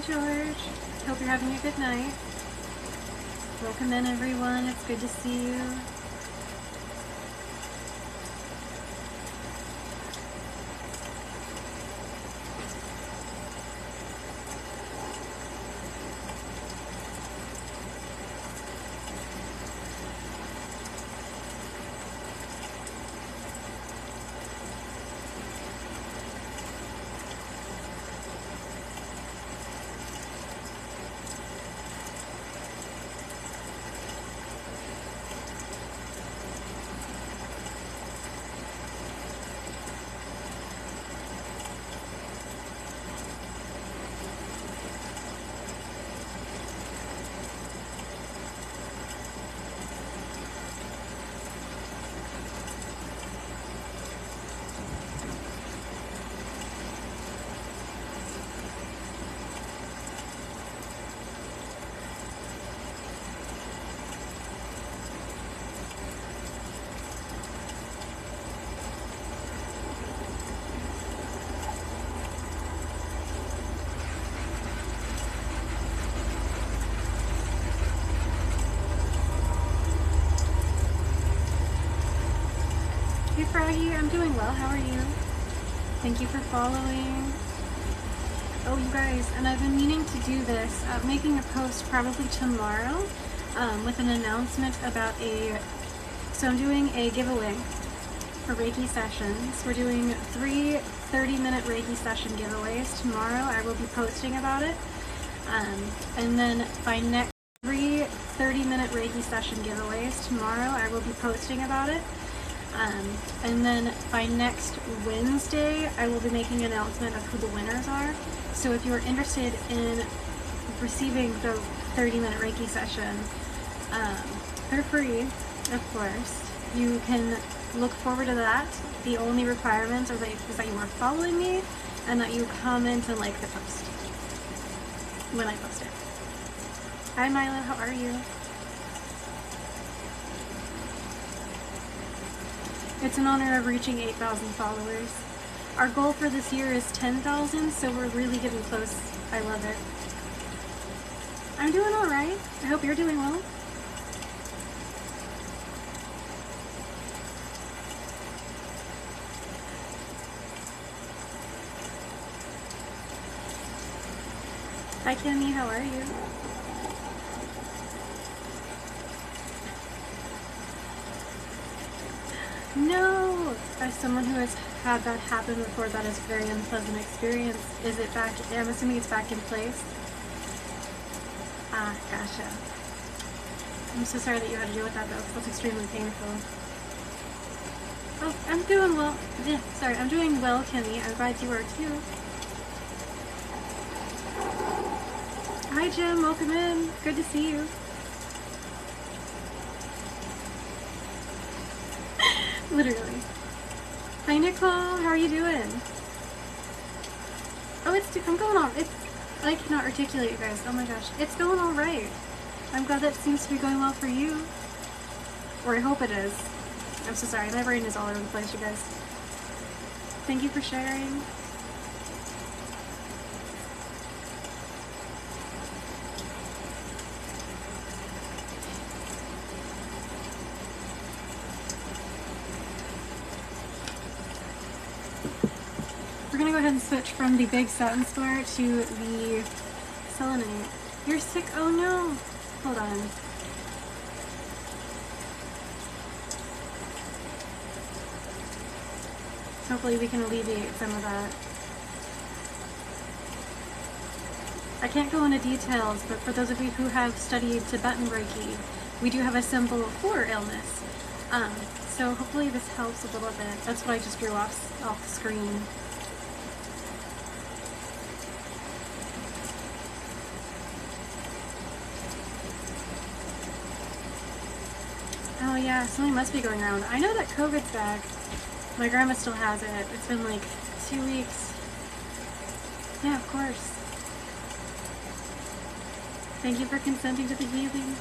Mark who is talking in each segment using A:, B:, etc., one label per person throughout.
A: George. Hope you're having a good night. Welcome in, everyone. It's good to see you. Hey Froggy, I'm doing well. How are you? Thank you for following. Oh, you guys, and I've been meaning to do this, making a post probably tomorrow with an announcement about so I'm doing a giveaway for Reiki sessions. We're doing 3 30-minute Reiki session giveaways. Tomorrow I will be posting about it. And then by next 3 30-minute Reiki session giveaways. Tomorrow I will be posting about it. And then by next Wednesday, I will be making an announcement of who the winners are. So if you're interested in receiving the 30-minute Reiki session, they're free, of course. You can look forward to that. The only requirement is that you are following me and that you comment and like the post when I post it. Hi Milo, how are you? It's in honor of reaching 8,000 followers. Our goal for this year is 10,000, so we're really getting close. I love it. I'm doing all right. I hope you're doing well. Hi Kimmy, how are you? No! As someone who has had that happen before, that is a very unpleasant experience. Is it back? I'm assuming it's back in place. Ah, gotcha. I'm so sorry that you had to deal with that though. That's extremely painful. Oh, I'm doing well. Yeah, sorry, I'm doing well, Kimmy. I'm glad you are too. Hi Jim, welcome in. Good to see you. Literally. Hi Nicole, how are you doing? Oh, I'm going on. I cannot articulate, you guys. Oh my gosh. It's going all right. I'm glad that seems to be going well for you. Or I hope it is. I'm so sorry. My brain is all over the place, you guys. Thank you for sharing. We're gonna go ahead and switch from the big satin spar to the selenite. You're sick? Oh no! Hold on. Hopefully we can alleviate some of that. I can't go into details, but for those of you who have studied Tibetan Reiki, we do have a symbol for illness. So hopefully this helps a little bit. That's what I just drew off screen. Oh yeah, something must be going around. I know that COVID's back. My grandma still has it. It's been like 2 weeks. Yeah, of course. Thank you for consenting to the healing.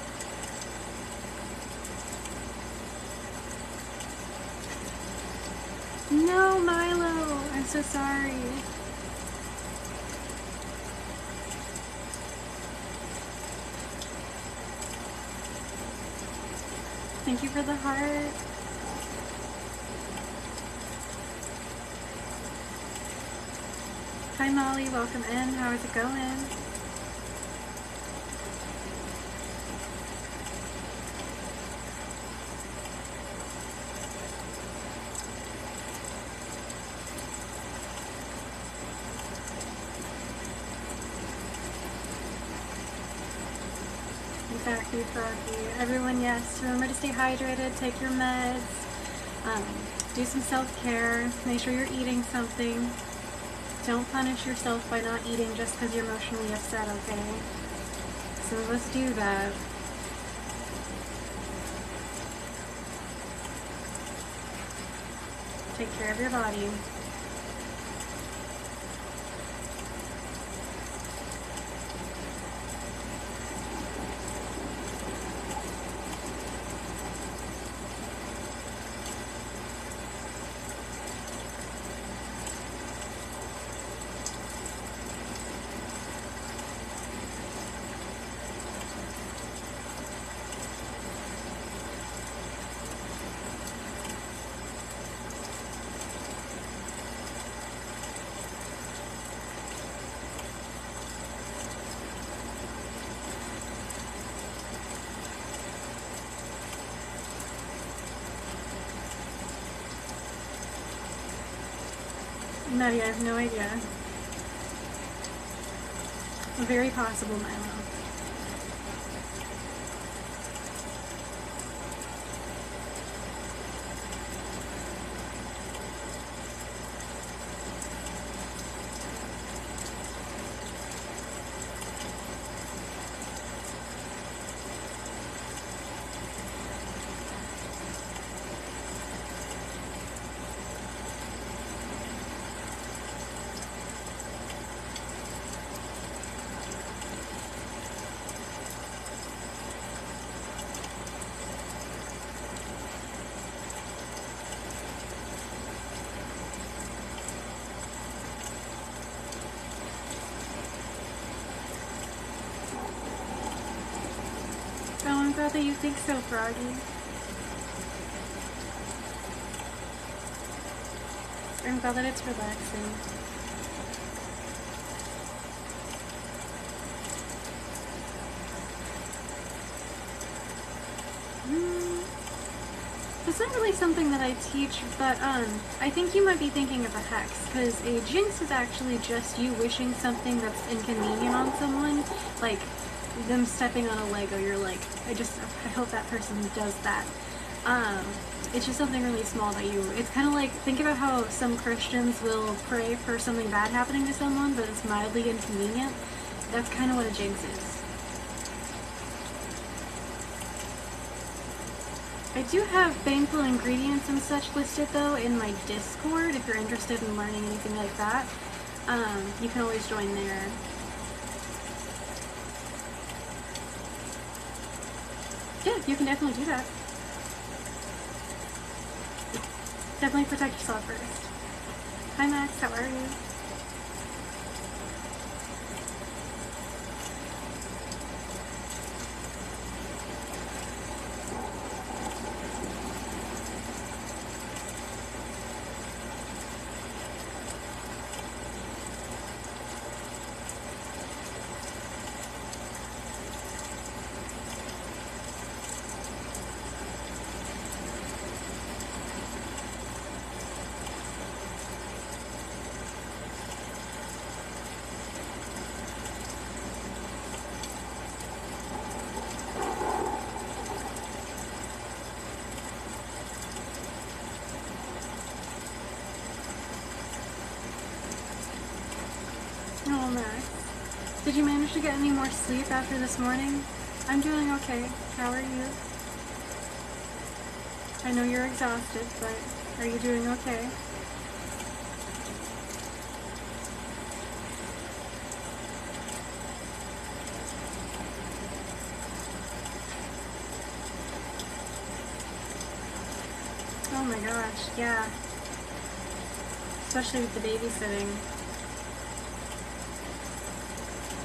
A: No, Milo! I'm so sorry. Thank you for the heart. Hi Molly, welcome in. How is it going? Exactly, Froggy. Everyone, yes, remember to stay hydrated, take your meds, do some self-care, make sure you're eating something. Don't punish yourself by not eating just because you're emotionally upset, okay? Some of us do that. Take care of your body. Nadia, I have no idea. Very possible, Milo. Oh, I'm glad that you think so, Froggy. I'm glad that it's relaxing. It's not really something that I teach, but I think you might be thinking of a hex, because a jinx is actually just you wishing something that's inconvenient on someone, like them stepping on a Lego. You're like, I hope that person does that. It's just something really small that it's kind of like, think about how some Christians will pray for something bad happening to someone, but it's mildly inconvenient. That's kind of what a jinx is. I do have baneful ingredients and such listed though in my Discord if you're interested in learning anything like that. You can always join there. Yeah, you can definitely do that. Definitely protect yourself first. Hi Max, how are you? Oh, Max. Did you manage to get any more sleep after this morning? I'm doing okay. How are you? I know you're exhausted, but are you doing okay? Oh my gosh, yeah. Especially with the babysitting.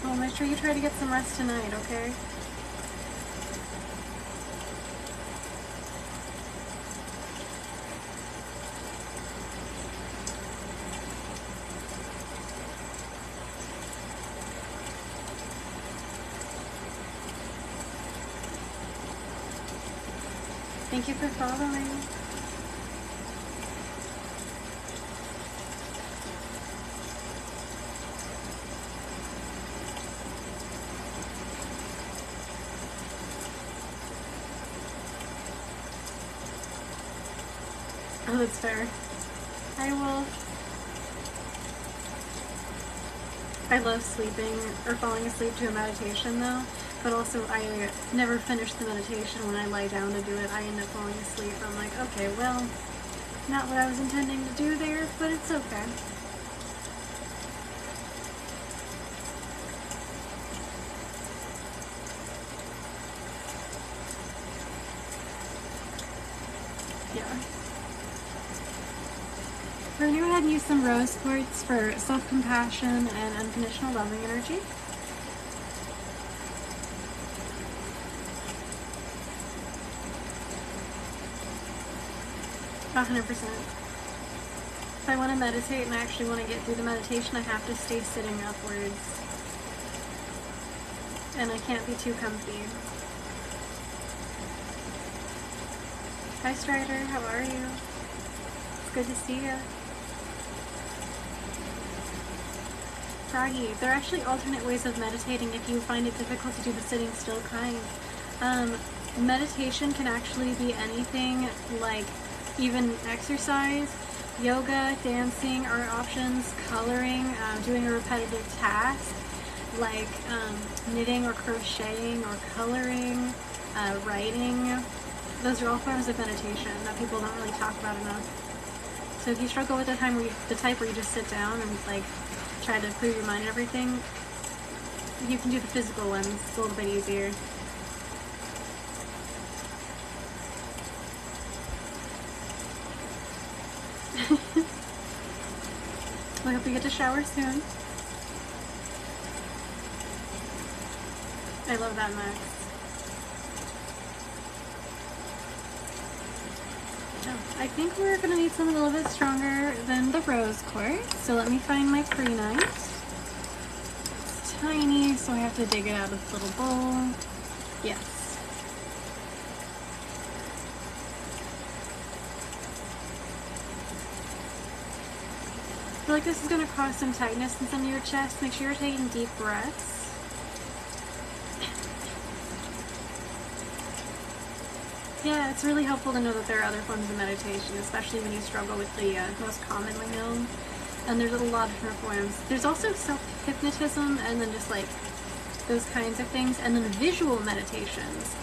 A: Well, make sure you try to get some rest tonight, okay? Thank you for following. Oh, that's fair. I will. I love sleeping or falling asleep to a meditation though, but also I never finish the meditation. When I lie down to do it, I end up falling asleep. I'm like, okay, well, not what I was intending to do there, but it's okay. Yeah. We're going to go ahead and use some rose quartz for self-compassion and unconditional loving energy. $100%. If I want to meditate and I actually want to get through the meditation, I have to stay sitting upwards. And I can't be too comfy. Hi Strider, how are you? It's good to see you. Froggy, there are actually alternate ways of meditating if you find it difficult to do the sitting still kind. Meditation can actually be anything, like even exercise, yoga, dancing are options, coloring, doing a repetitive task, like knitting or crocheting or coloring, writing. Those are all forms of meditation that people don't really talk about enough. So if you struggle with the type where you just sit down and like try to clear your mind and everything, you can do the physical ones. It's a little bit easier. I hope you get to shower soon. I love that, Max. Oh, I think we're going to need something a little bit stronger than the rose quartz. So let me find my pre-night. It's tiny, so I have to dig it out of this little bowl. Yes. I feel like this is going to cause some tightness in some of your chest. Make sure you're taking deep breaths. Yeah, it's really helpful to know that there are other forms of meditation, especially when you struggle with the most commonly known. And there's a lot of different forms. There's also self-hypnotism, and then just like those kinds of things, and then visual meditations.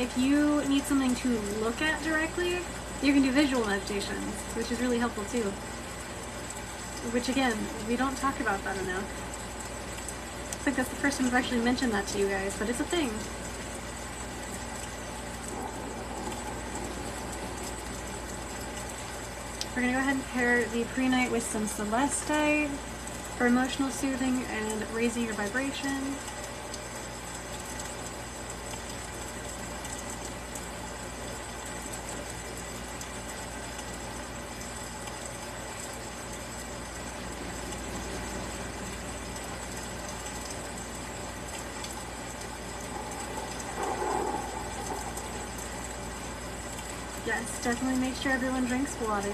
A: If you need something to look at directly, you can do visual meditations, which is really helpful too. Which again, we don't talk about that enough. I think that's the first time I've actually mentioned that to you guys, but it's a thing. We're going to go ahead and pair the pre-night with some celestite for emotional soothing and raising your vibration. Yes, definitely make sure everyone drinks water.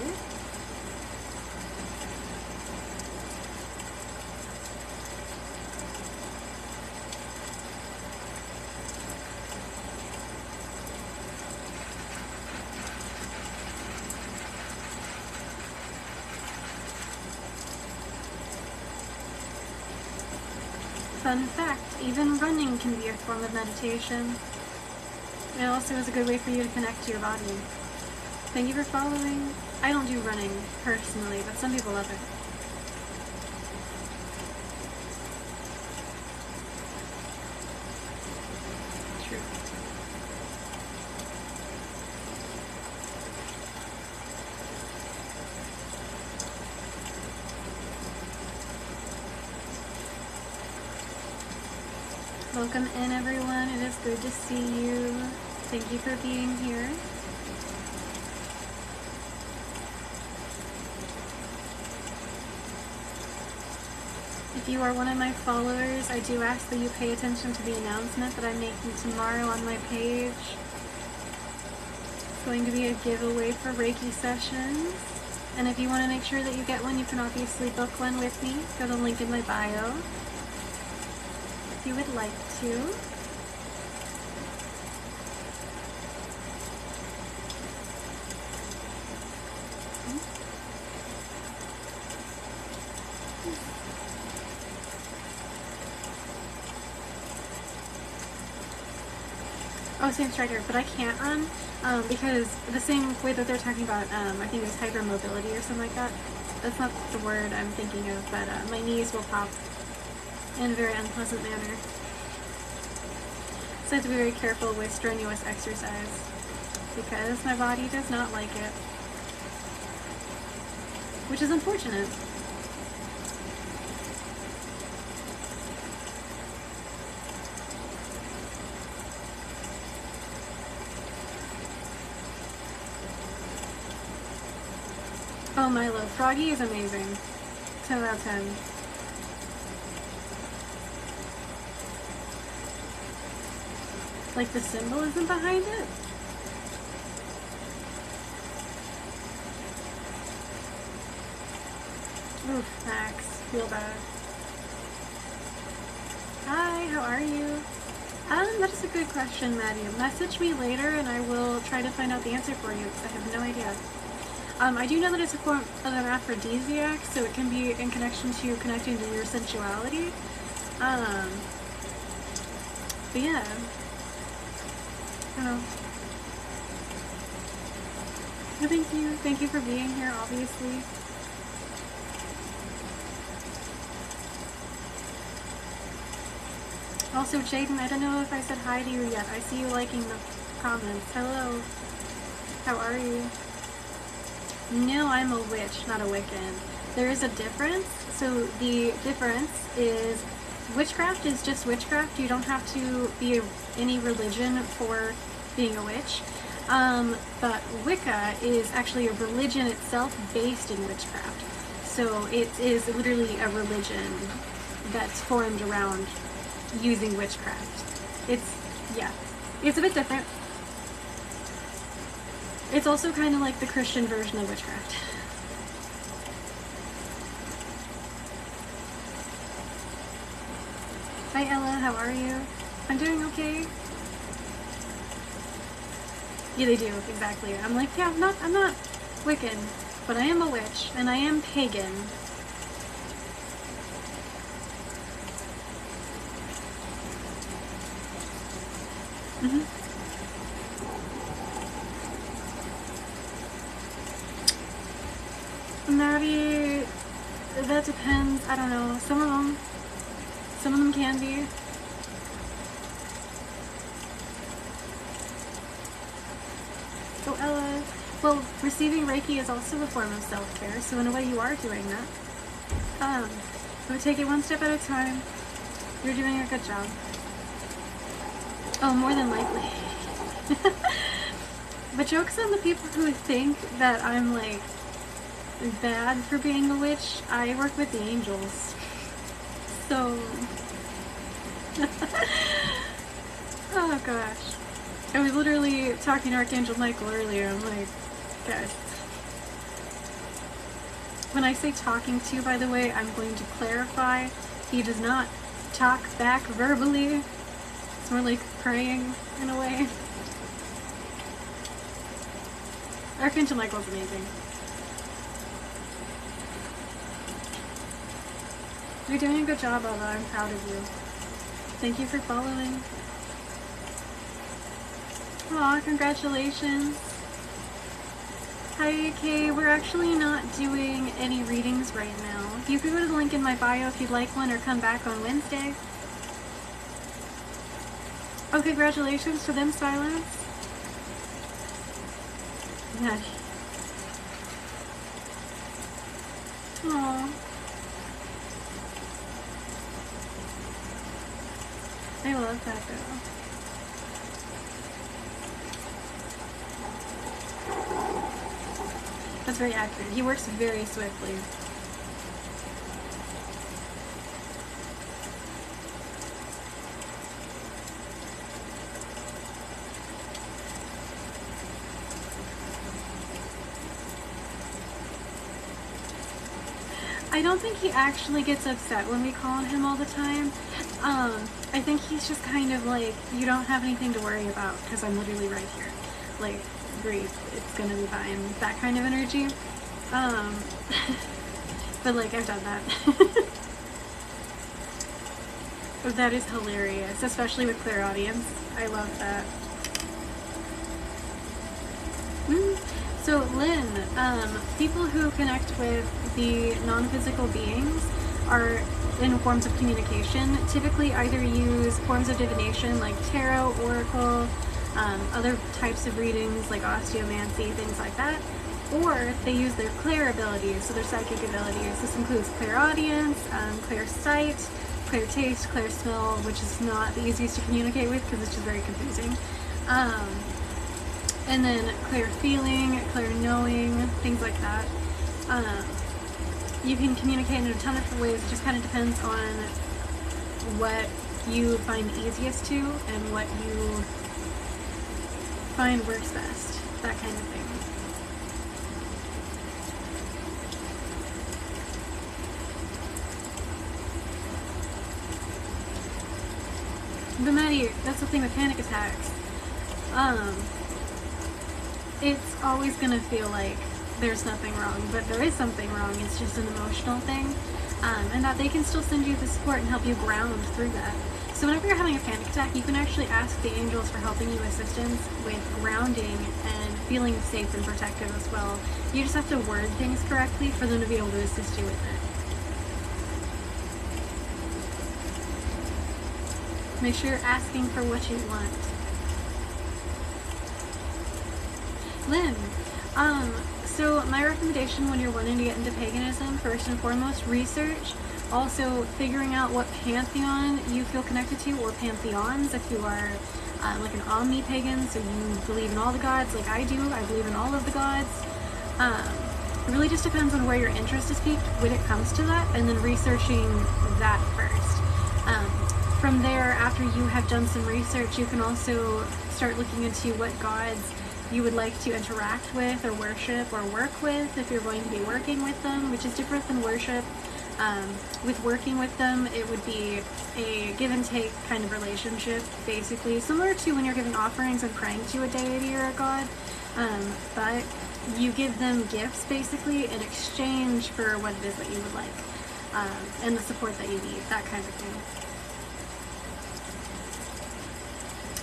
A: Fun fact, even running can be a form of meditation. It also is a good way for you to connect to your body. Thank you for following. I don't do running personally, but some people love it. True. Welcome in, everyone. It is good to see you. Thank you for being here. If you are one of my followers, I do ask that you pay attention to the announcement that I'm making tomorrow on my page. going to be a giveaway for Reiki sessions. And if you want to make sure that you get one, you can obviously book one with me. Go to the link in my bio if you would like to. Oh, same striker, but I can't run because the same way that they're talking about, I think it's hypermobility or something like that. That's not the word I'm thinking of, but my knees will pop in a very unpleasant manner. So I have to be very careful with strenuous exercise because my body does not like it, which is unfortunate. Oh, Milo. Froggy is amazing. 10 out of 10. Like the symbolism behind it? Oof, Max. Feel bad. Hi, how are you? That is a good question, Maddie. Message me later and I will try to find out the answer for you because I have no idea. I do know that it's a form of an aphrodisiac, so it can be in connection to connecting to your sensuality. But yeah. Oh. Well, thank you. Thank you for being here, obviously. Also, Jaden, I don't know if I said hi to you yet. I see you liking the comments. Hello. How are you? No, I'm a witch, not a Wiccan. There is a difference. So the difference is witchcraft is just witchcraft. You don't have to be any religion for being a witch. But Wicca is actually a religion itself based in witchcraft. So it is literally a religion that's formed around using witchcraft. It's a bit different. It's also kind of like the Christian version of witchcraft. Hi Ella, how are you? I'm doing okay. Yeah, they do, exactly. I'm like, yeah, I'm not Wiccan, but I am a witch, and I am pagan. Maddie, that depends. I don't know. Some of them can be. Oh, Ella. Well, receiving Reiki is also a form of self-care, so in a way you are doing that. But take it one step at a time. You're doing a good job. Oh, more than likely. But joke's on the people who think that I'm like bad for being a witch. I work with the angels. So oh gosh. I was literally talking to Archangel Michael earlier. I'm like, guys. When I say talking to, by the way, I'm going to clarify. He does not talk back verbally. It's more like praying in a way. Archangel Michael's amazing. You're doing a good job, Ella. I'm proud of you. Thank you for following. Aw, congratulations. Hi, Kay. We're actually not doing any readings right now. You can go to the link in my bio if you'd like one or come back on Wednesday. Oh, congratulations to them, Silence. Yeah. Aww. I love that girl. That's very accurate. He works very swiftly. I don't think he actually gets upset when we call on him all the time. I think he's just kind of like, you don't have anything to worry about because I'm literally right here. Like, breathe, it's gonna be fine. That kind of energy. But like, I've done that. That is hilarious, especially with clairaudience. I love that. So Lynn, people who connect with the non-physical beings are in forms of communication, typically either use forms of divination like tarot, oracle, other types of readings like osteomancy, things like that, or they use their clair abilities, so their psychic abilities. This includes clairaudience, clair sight, clair taste, clair smell, which is not the easiest to communicate with because it's just very confusing. And then clair feeling, clair knowing, things like that. You can communicate in a ton of different ways. It just kind of depends on what you find easiest to and what you find works best, that kind of thing. But Maddie, that's the thing with panic attacks. It's always gonna feel like there's nothing wrong, but there is something wrong. It's just an emotional thing, and that they can still send you the support and help you ground through that. So whenever you're having a panic attack, you can actually ask the angels for helping you assistance with grounding and feeling safe and protective as well. You just have to word things correctly for them to be able to assist you with it. Make sure you're asking for what you want. Lynn, so my recommendation when you're wanting to get into paganism, first and foremost, research. Also, figuring out what pantheon you feel connected to, or pantheons if you are like an omni-pagan, so you believe in all the gods like I do. I believe in all of the gods. It really just depends on where your interest is peaked when it comes to that, and then researching that first. From there, after you have done some research, you can also start looking into what gods you would like to interact with or worship or work with if you're going to be working with them, which is different than worship. With working with them, it would be a give and take kind of relationship, basically, similar to when you're giving offerings and praying to a deity or a god, but you give them gifts basically in exchange for what it is that you would like, and the support that you need, that kind of thing.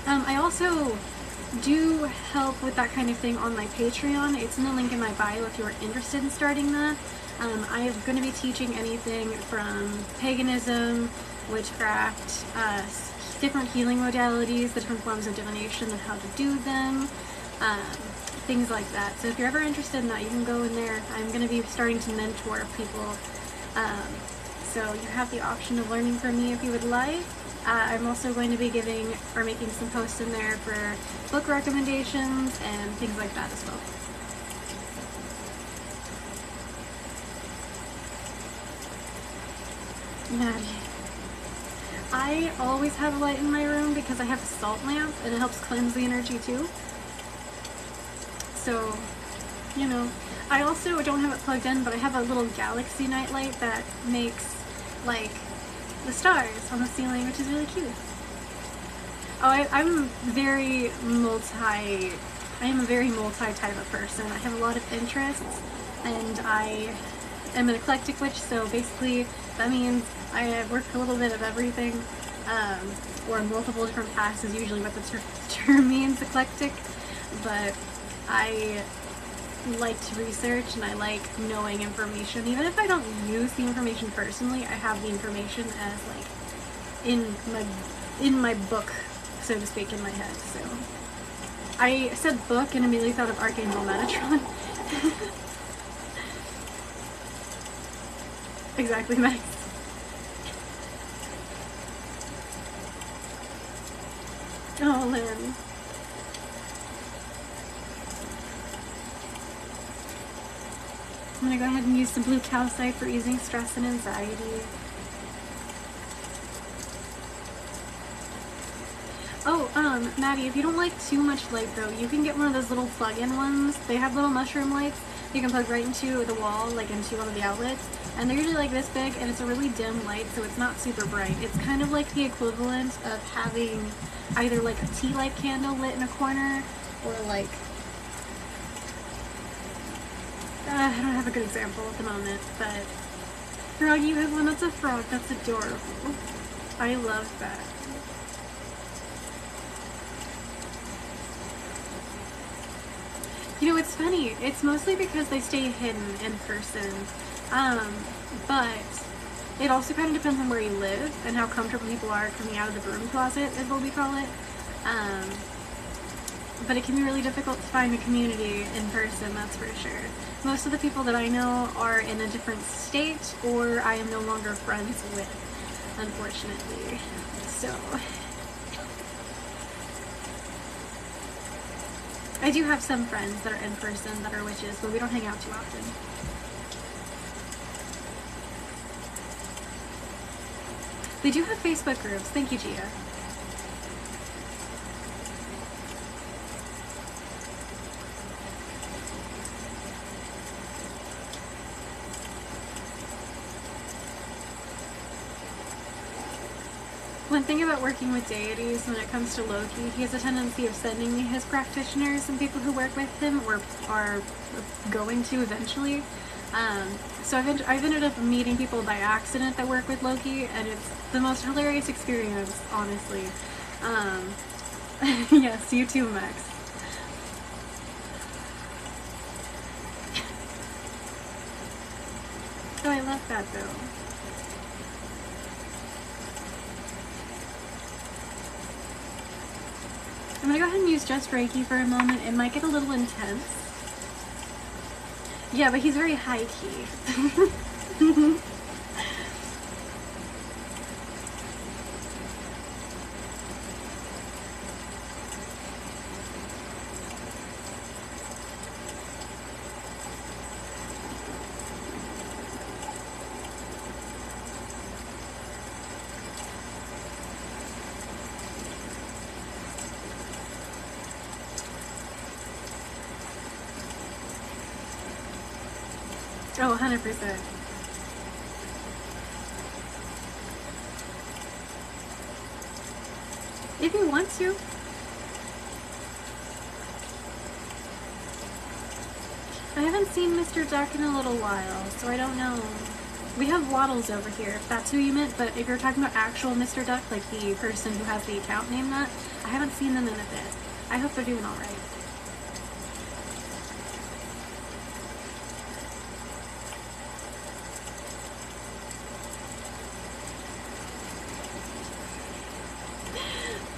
A: I also do help with that kind of thing on my Patreon. It's in the link in my bio if you're interested in starting that. I am going to be teaching anything from paganism, witchcraft, different healing modalities, the different forms of divination and how to do them, things like that. So if you're ever interested in that, you can go in there. I'm going to be starting to mentor people. So you have the option of learning from me if you would like. I'm also going to be giving or making some posts in there for book recommendations and things like that as well. Maddie. I always have a light in my room because I have a salt lamp and it helps cleanse the energy too. So, you know, I also don't have it plugged in, but I have a little galaxy nightlight that makes like the stars on the ceiling, which is really cute. Oh, I'm very I am a very multi type of person. I have a lot of interests, and I am an eclectic witch, so basically that means I work a little bit of everything, or multiple different paths is usually what the term means, eclectic, but I like to research and I like knowing information. Even if I don't use the information personally, I have the information as like in my book, so to speak, in my head. So I said book and immediately thought of Archangel Metatron. Exactly, Max. Oh, Lynn. I'm gonna go ahead and use some blue calcite for easing stress and anxiety. Oh, Maddie, if you don't like too much light though, you can get one of those little plug-in ones. They have little mushroom lights. you can plug right into the wall, like into one of the outlets, and they're usually like this big, and it's a really dim light, so it's not super bright. It's kind of like the equivalent of having either like a tea light candle lit in a corner, or like, I don't have a good example at the moment, but Frog, you have one that's a frog. That's adorable. I love that. You know, it's funny. It's mostly because they stay hidden in person. But it also kind of depends on where you live and how comfortable people are coming out of the broom closet, is what we call it. But it can be really difficult to find a community in person, that's for sure. Most of the people that I know are in a different state, or I am no longer friends with, unfortunately. So I do have some friends that are in person that are witches, but we don't hang out too often. They do have Facebook groups. Thank you, Gia. One thing about working with deities when it comes to Loki, he has a tendency of sending me his practitioners and people who work with him or are going to eventually. So I've ended up meeting people by accident that work with Loki, and it's the most hilarious experience, honestly. Yes, you too, Max. Oh, I love that though. I'm gonna go ahead and use just Reiki for a moment. It might get a little intense. Yeah, but he's very high key. Oh, 100%. If you want to. I haven't seen Mr. Duck in a little while, so I don't know. We have Waddles over here, if that's who you meant, but if you're talking about actual Mr. Duck, like the person who has the account name that, I haven't seen them in a bit. I hope they're doing alright.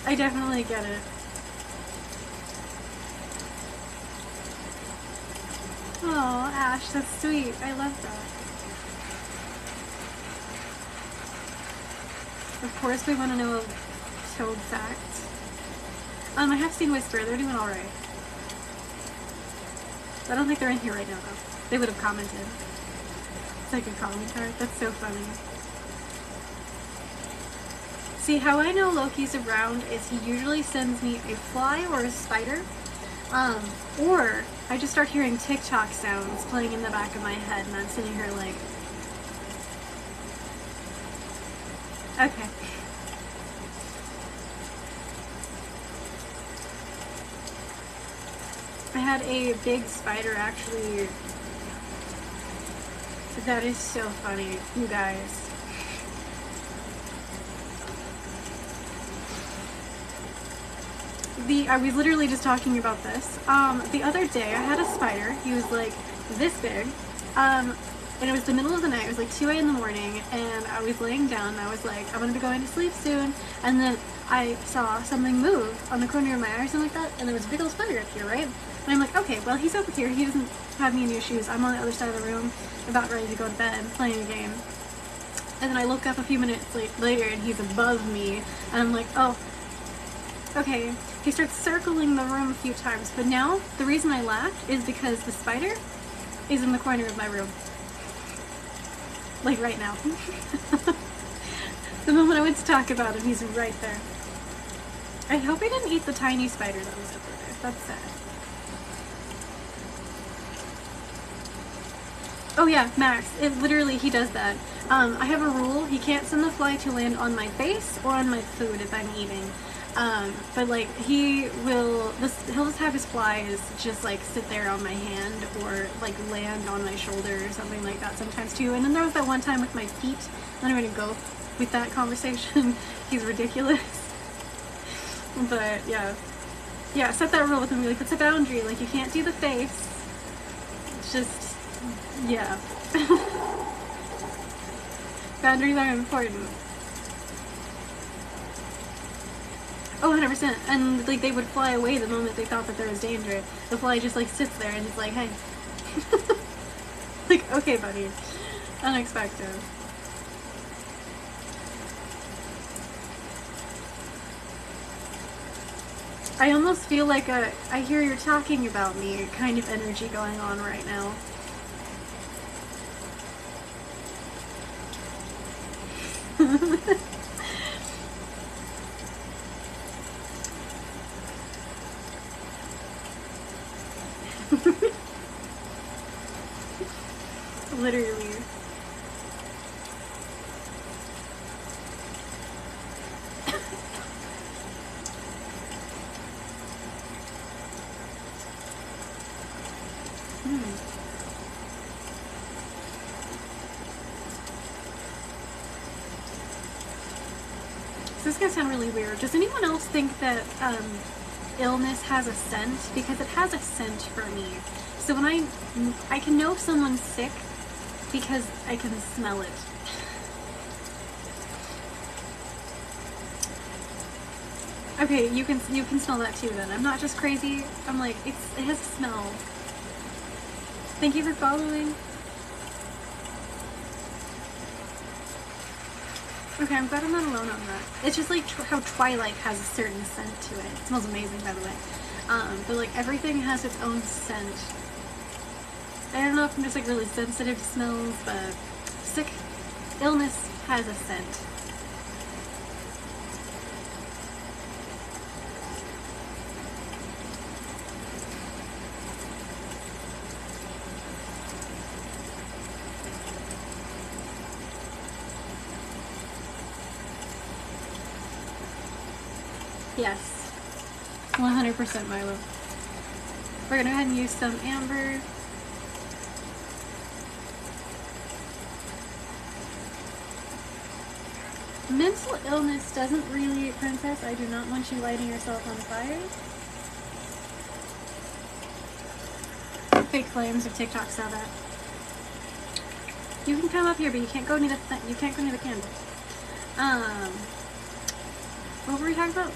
A: I definitely get it. Oh, Ash, that's sweet. I love that. Of course we want to know a toad fact. I have seen Whisper. They're doing alright. I don't think they're in here right now, though. They would have commented. It's like a calling card. That's so funny. See, how I know Loki's around is he usually sends me a fly or a spider, or I just start hearing TikTok sounds playing in the back of my head, and I'm sitting here like, okay. I had a big spider actually. That is so funny, you guys. I was literally just talking about this. The other day I had a spider. He was like this big. And it was the middle of the night. It was like 2 a.m. in the morning, and I was laying down and I was like, I'm gonna be going to sleep soon. And then I saw something move on the corner of my eye or something like that, and there was a big old spider up here, right? And I'm like, okay, well, he's over here. He doesn't have me in new shoes. I'm on the other side of the room, about ready to go to bed, playing a game. And then I look up a few minutes later, and he's above me, and I'm like, oh, okay. He starts circling the room a few times, but now the reason I laughed is because the spider is in the corner of my room. Like right now. The moment I went to talk about him, he's right there. I hope he didn't eat the tiny spider that was over there. That's sad. Oh yeah, Max. It literally, he does that. I have a rule. He can't send the fly to land on my face or on my food if I'm eating. But like he'll just have his flies just like sit there on my hand or like land on my shoulder or something like that sometimes too. And then there was that one time with my feet. I'm not gonna go with that conversation. He's ridiculous. But yeah, set that rule with him. Like, it's a boundary. Like, you can't do the face. It's just, yeah. Boundaries are important. Oh, 100%. And, like, they would fly away the moment they thought that there was danger. The fly just, like, sits there and it's like, hey. Like, okay, buddy. Unexpected. I almost feel like I hear you're talking about me kind of energy going on right now. Literally. So this is gonna sound really weird. Does anyone else think that illness has a scent? Because it has a scent for me. So when I can know if someone's sick because I can smell it. Okay, you can smell that too then. I'm not just crazy. I'm like, it has a smell. Thank you for following. Okay, I'm glad I'm not alone on that. It's just like how Twilight has a certain scent to it. It smells amazing, by the way. But like everything has its own scent. I don't know if I'm just like really sensitive to smells, but illness has a scent. Yes, 100% Milo. We're gonna go ahead and use some amber. Mental illness doesn't really, Princess, I do not want you lighting yourself on fire. Fake flames if TikTok saw that. You can come up here, but you can't go near the candle. What were we talking about?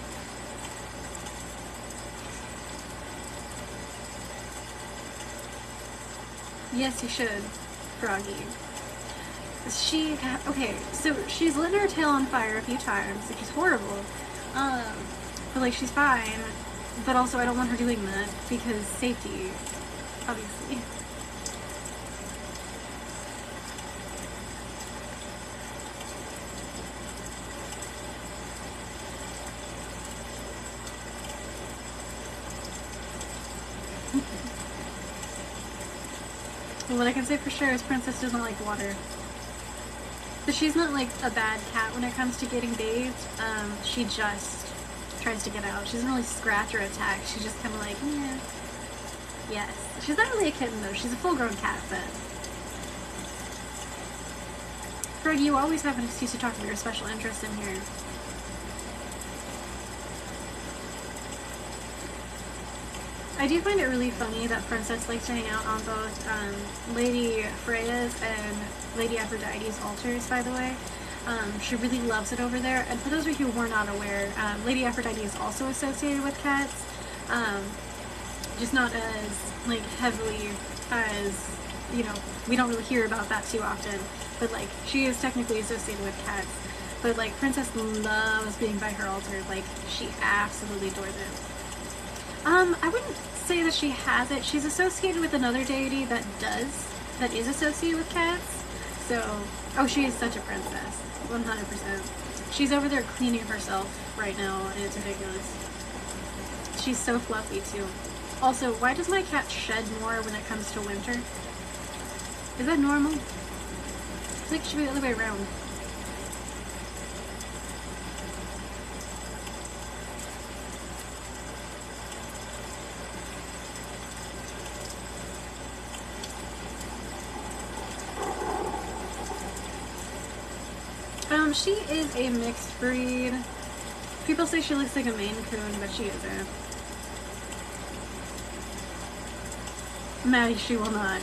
A: Yes, you should, Froggy. Okay, so she's lit her tail on fire a few times, which is horrible. But like, she's fine. But also, I don't want her doing that because safety, obviously. What I can say for sure is Princess doesn't like water. But she's not like a bad cat when it comes to getting bathed. She just tries to get out. She doesn't really scratch or attack. She's just kind of like, yeah. Yes. She's not really a kitten though. She's a full-grown cat, but... Greg, you always have an excuse to talk about your special interests in here. I do find it really funny that Princess likes to hang out on both Lady Freya's and Lady Aphrodite's altars, by the way. She really loves it over there. And for those of you who were not aware, Lady Aphrodite is also associated with cats. Just not as, like, heavily as, you know, we don't really hear about that too often. But, like, she is technically associated with cats. But, like, Princess loves being by her altar. Like, she absolutely adores it. I wouldn't say that she has it. She's associated with another deity that is associated with cats. So, oh, she is such a princess. 100%. She's over there cleaning herself right now, and it's ridiculous. She's so fluffy, too. Also, why does my cat shed more when it comes to winter? Is that normal? I feel like it should be the other way around. She is a mixed breed. People say she looks like a Maine Coon, but she isn't. Maddie, she will not.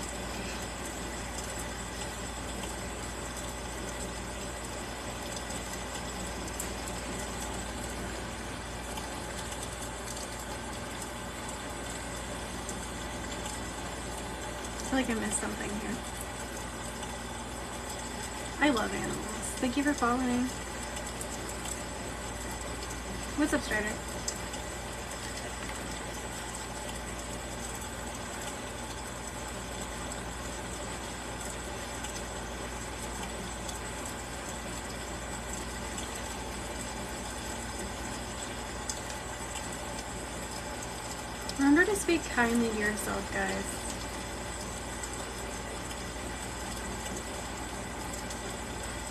A: I feel like I missed something here. I love animals. Thank you for following. What's up, Strider? Remember to speak kindly to yourself, guys.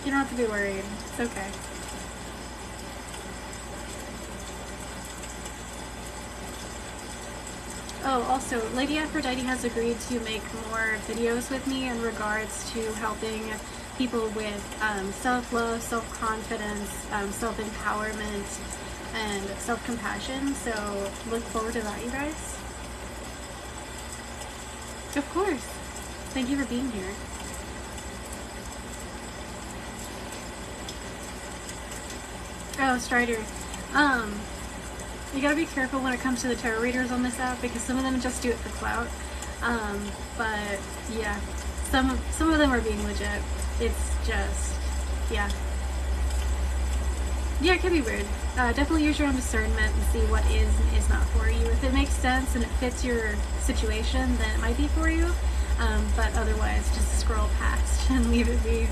A: You don't have to be worried. It's okay. Oh, also, Lady Aphrodite has agreed to make more videos with me in regards to helping people with self-love, self-confidence, self-empowerment, and self-compassion. So look forward to that, you guys. Of course. Thank you for being here. Oh, Strider. You gotta be careful when it comes to the tarot readers on this app because some of them just do it for clout. But yeah, some of them are being legit. It's just, yeah. Yeah, it can be weird. Definitely use your own discernment and see what is and is not for you. If it makes sense and it fits your situation, then it might be for you. But otherwise, just scroll past and leave it be.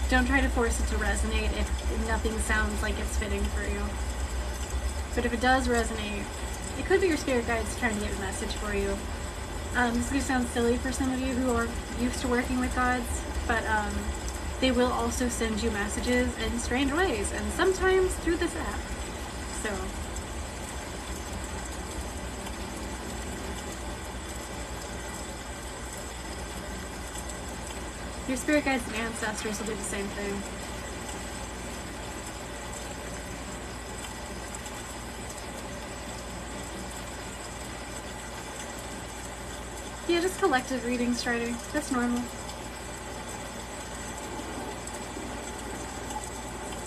A: Don't try to force it to resonate if nothing sounds like it's fitting for you. But if it does resonate, it could be your spirit guides trying to get a message for you. This is going to sound silly for some of you who are used to working with gods, but they will also send you messages in strange ways, and sometimes through this app. So, your spirit guides and ancestors will do the same thing. Yeah, just collective readings, Strider. That's normal.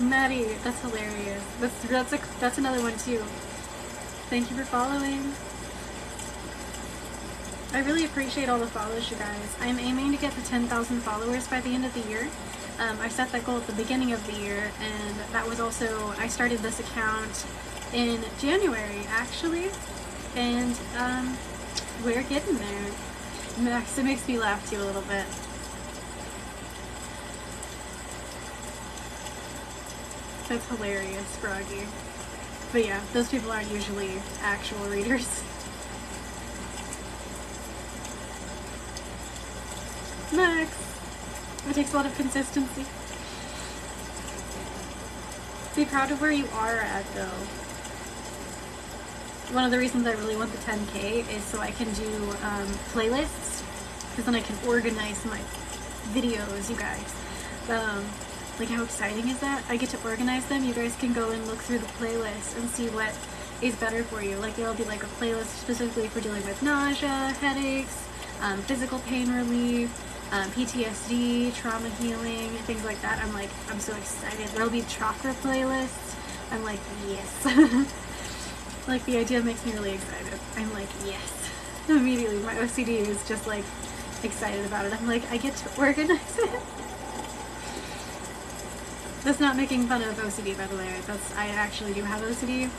A: Maddie, that's hilarious. That's another one too. Thank you for following. I really appreciate all the follows, you guys. I'm aiming to get to 10,000 followers by the end of the year. I set that goal at the beginning of the year, and that was also, I started this account in January, actually, and we're getting there. Max, it makes me laugh too a little bit. That's hilarious, Froggy. But yeah, those people aren't usually actual readers. Max! It takes a lot of consistency. Be proud of where you are at, though. One of the reasons I really want the 10K is so I can do playlists, because then I can organize my videos, you guys. Like, how exciting is that? I get to organize them. You guys can go and look through the playlist and see what is better for you. Like, there'll be like a playlist specifically for dealing with nausea, headaches, physical pain relief, PTSD, trauma healing, things like that. I'm so excited. There'll be chakra playlists. I'm like, yes. Like, the idea makes me really excited. I'm like, yes. Immediately, my OCD is just like excited about it. I'm like, I get to organize it. That's not making fun of OCD, by the way. I actually do have OCD.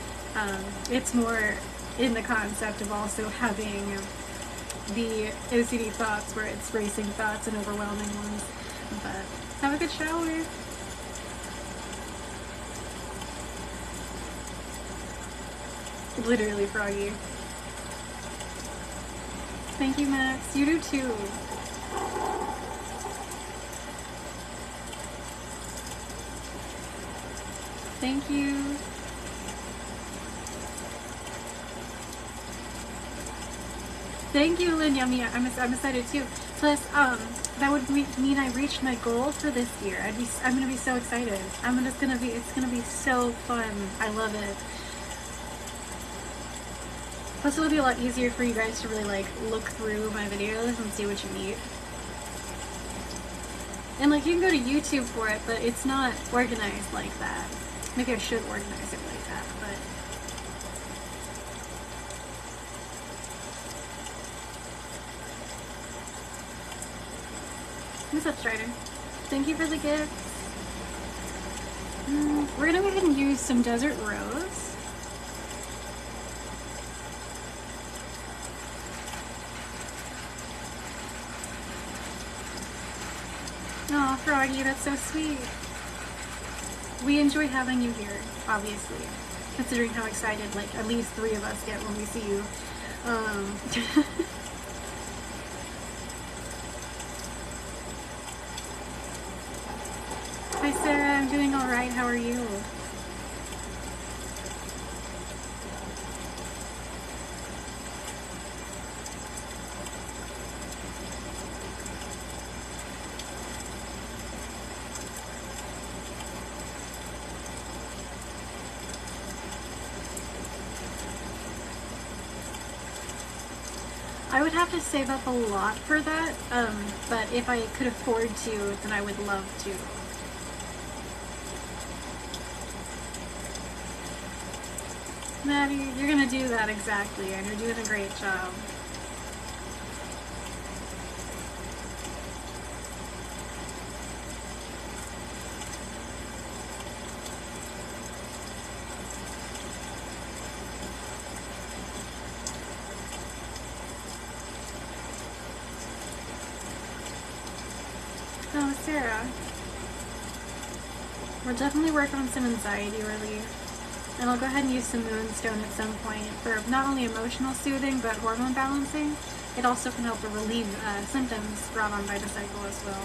A: It's more in the concept of also having the OCD thoughts where it's racing thoughts and overwhelming ones. But have a good shower. Literally, Froggy. Thank you, Max. You do too. Thank you. Thank you, Lynn Yummy. I'm excited too. Plus, that would mean I reached my goal for this year. I'm gonna be so excited. It's gonna be so fun. I love it. Plus, it'll be a lot easier for you guys to really like look through my videos and see what you need. And like, you can go to YouTube for it, but it's not organized like that. Maybe I should organize it like that, but. What's up, Strider? Thank you for the gifts. We're gonna go ahead and use some Desert Rose. Oh, Froggy, that's so sweet. We enjoy having you here, obviously, considering how excited, like, at least 3 of us get when we see you. Hi, Sarah. I'm doing all right. How are you? I would have to save up a lot for that, but if I could afford to, then I would love to. Maddie, you're gonna do that exactly, and you're doing a great job. Oh, Sarah. We'll definitely work on some anxiety relief. And I'll go ahead and use some moonstone at some point for not only emotional soothing, but hormone balancing. It also can help to relieve symptoms brought on by the cycle as well.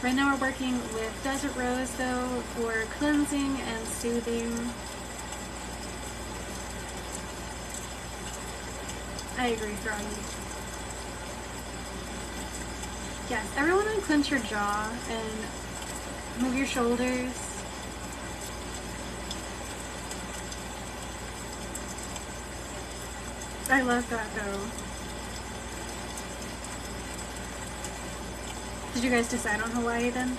A: Right now we're working with Desert Rose, though, for cleansing and soothing. I agree, Froggy. Yes, everyone unclench your jaw and move your shoulders. I love that, though. Did you guys decide on Hawaii then?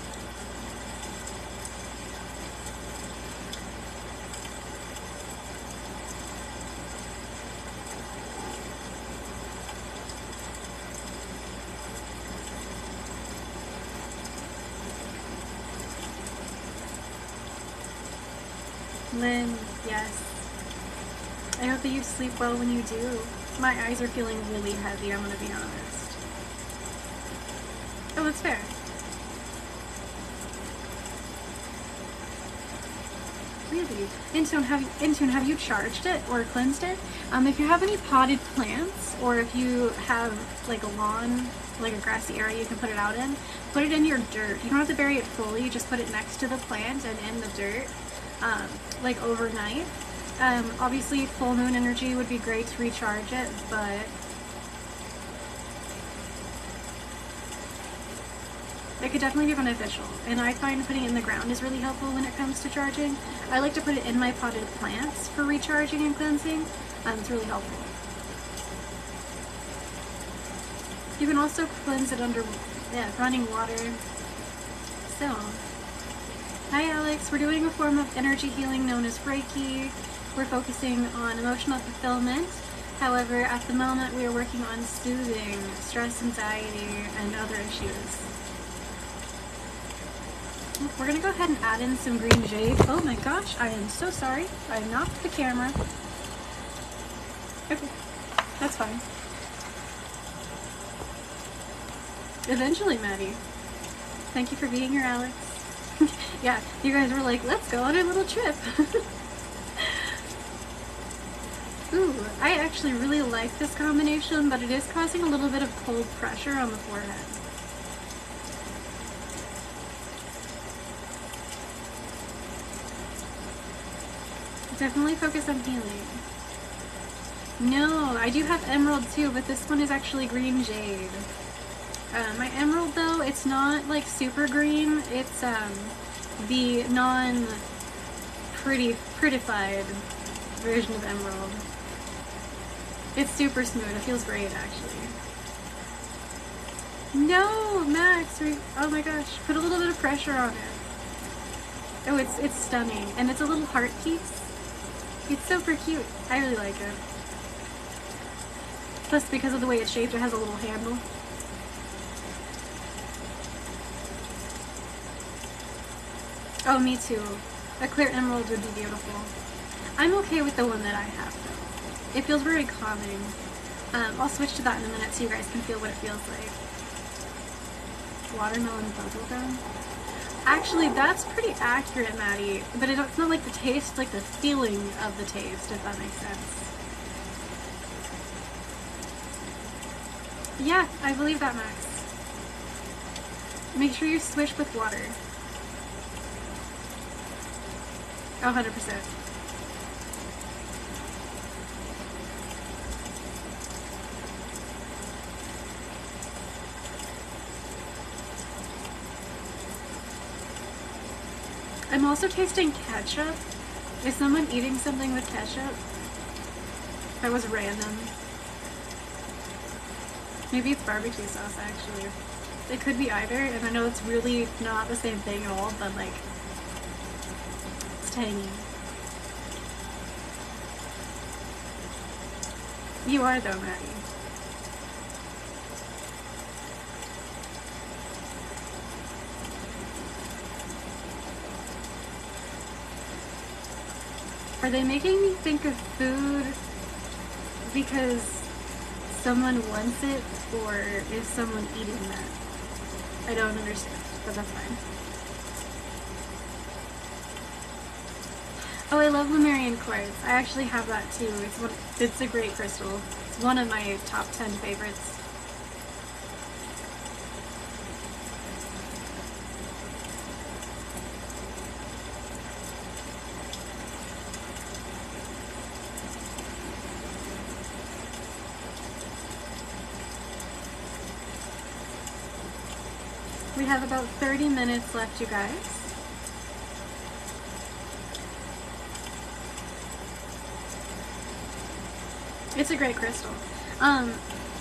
A: Lynn, yes. I hope that you sleep well when you do. My eyes are feeling really heavy, I'm gonna be honest. Oh, that's fair. Really? Intune, have you charged it or cleansed it? If you have any potted plants, or if you have like a lawn, like a grassy area you can put it out in, put it in your dirt. You don't have to bury it fully, just put it next to the plant and in the dirt, like overnight. Obviously full moon energy would be great to recharge it, but it could definitely be beneficial. And I find putting it in the ground is really helpful when it comes to charging. I like to put it in my potted plants for recharging and cleansing. It's really helpful. You can also cleanse it under running water. So, hi Alex, we're doing a form of energy healing known as Reiki. We're focusing on emotional fulfillment. However, at the moment we are working on soothing stress, anxiety, and other issues. We're gonna go ahead and add in some green jade. Oh my gosh, I am so sorry. I knocked the camera. Okay, that's fine. Eventually, Maddie. Thank you for being here, Alex. Yeah, you guys were like, let's go on a little trip. Ooh, I actually really like this combination, but it is causing a little bit of cold pressure on the forehead. Definitely focus on healing. No, I do have emerald too, but this one is actually green jade. My emerald though, it's not like super green. It's the non-prettified version of emerald. It's super smooth. It feels great actually. No, Max, oh my gosh, put a little bit of pressure on it. Oh, it's stunning, and it's a little heart piece. It's super cute. I really like it. Plus, because of the way it's shaped, it has a little handle. Oh, me too. A clear emerald would be beautiful. I'm okay with the one that I have, though. It feels very calming. I'll switch to that in a minute so you guys can feel what it feels like. Watermelon bubblegum. Actually, that's pretty accurate, Maddie. But it's not like the taste, like the feeling of the taste, if that makes sense. Yeah, I believe that, Max. Make sure you swish with water. 100%. I'm also tasting ketchup. Is someone eating something with ketchup? That was random. Maybe it's barbecue sauce, actually. It could be either, and I know it's really not the same thing at all, but like, it's tangy. You are though, Maddie. Are they making me think of food because someone wants it, or is someone eating that? I don't understand, but that's fine. Oh, I love Lemurian quartz. I actually have that too. It's a great crystal. It's one of my top 10 favorites. We have about 30 minutes left, you guys. It's a great crystal.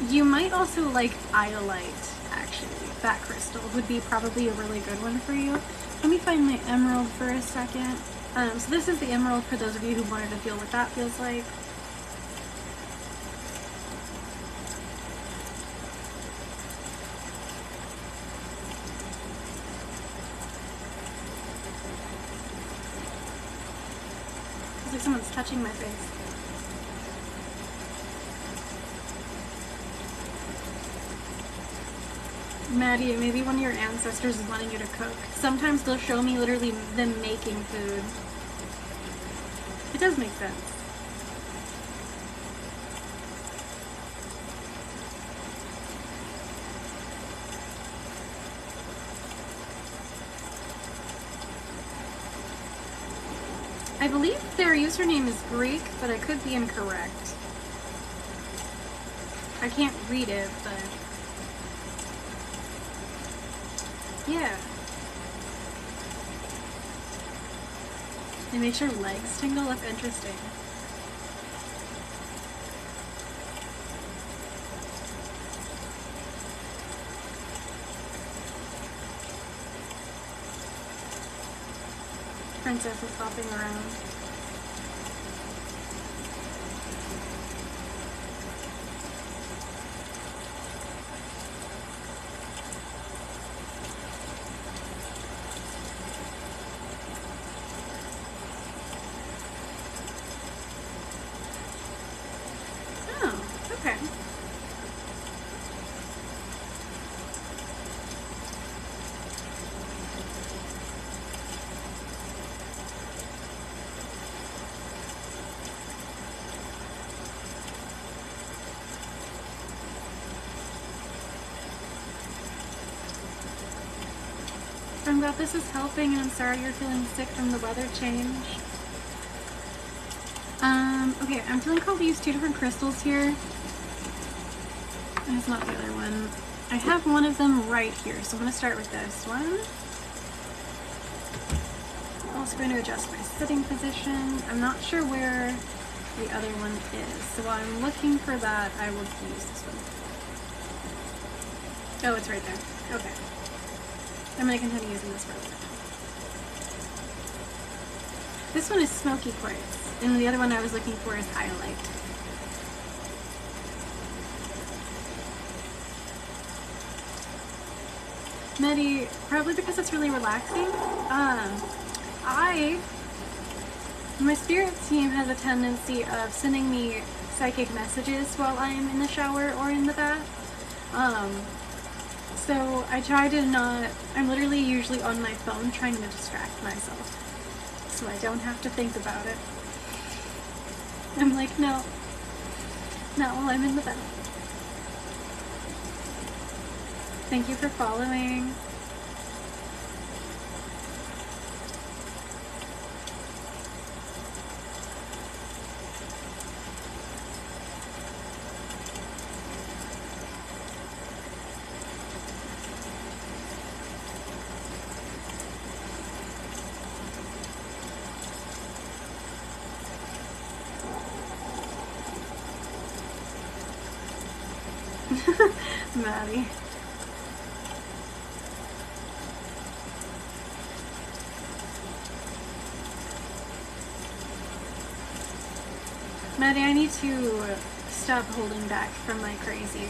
A: You might also like iolite, actually. That crystal would be probably a really good one for you. Let me find my emerald for a second. So this is the emerald for those of you who wanted to feel what that feels like. It's like someone's touching my face. Maddie, maybe one of your ancestors is wanting you to cook. Sometimes they'll show me literally them making food. It does make sense. I believe their username is Greek, but I could be incorrect. I can't read it, but... yeah. It makes your legs tingle? That's interesting. Princess is bopping around. Okay. I'm glad this is helping, and I'm sorry you're feeling sick from the weather change. Okay, I'm feeling called to use 2 different crystals here. It's not the other one. I have one of them right here, so I'm going to start with this one. I'm also going to adjust my sitting position. I'm not sure where the other one is, so while I'm looking for that, I will use this one. Oh, it's right there. Okay. I'm going to continue using this for a second. This one is smoky quartz, and the other one I was looking for is hyalite. Medi, probably because it's really relaxing. My spirit team has a tendency of sending me psychic messages while I'm in the shower or in the bath. So I try to not, I'm literally usually on my phone trying to distract myself so I don't have to think about it. I'm like, no, not while I'm in the bath. Thank you for following. Maddie. Maddie, I need to stop holding back from my crazy.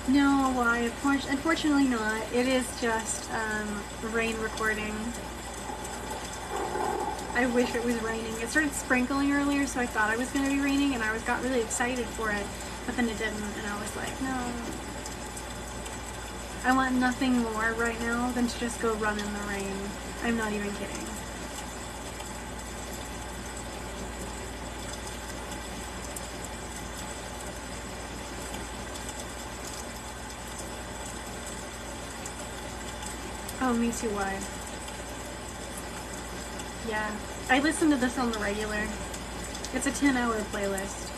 A: No, why? Unfortunately not. It is just rain recording. I wish it was raining. It started sprinkling earlier, so I thought it was going to be raining, and I got really excited for it, but then it didn't, and I was like, no. I want nothing more right now than to just go run in the rain. I'm not even kidding. Oh, me too, why? Yeah, I listen to this on the regular. It's a 10-hour playlist.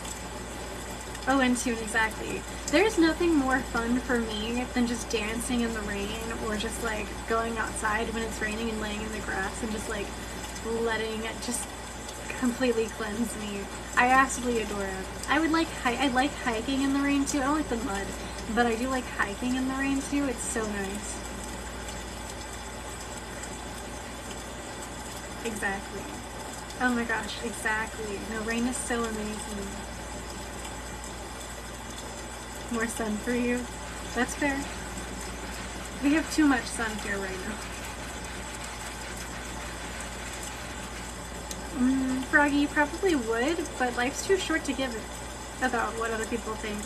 A: Oh, and tune, exactly. There's nothing more fun for me than just dancing in the rain or just like going outside when it's raining and laying in the grass and just like letting it just completely cleanse me. I absolutely adore it. I like hiking in the rain too. I don't like the mud, but I do like hiking in the rain too. It's so nice. Exactly. Oh my gosh, exactly. No, rain is so amazing. More sun for you? That's fair. We have too much sun here right now. Froggy, you probably would, but life's too short to give about what other people think.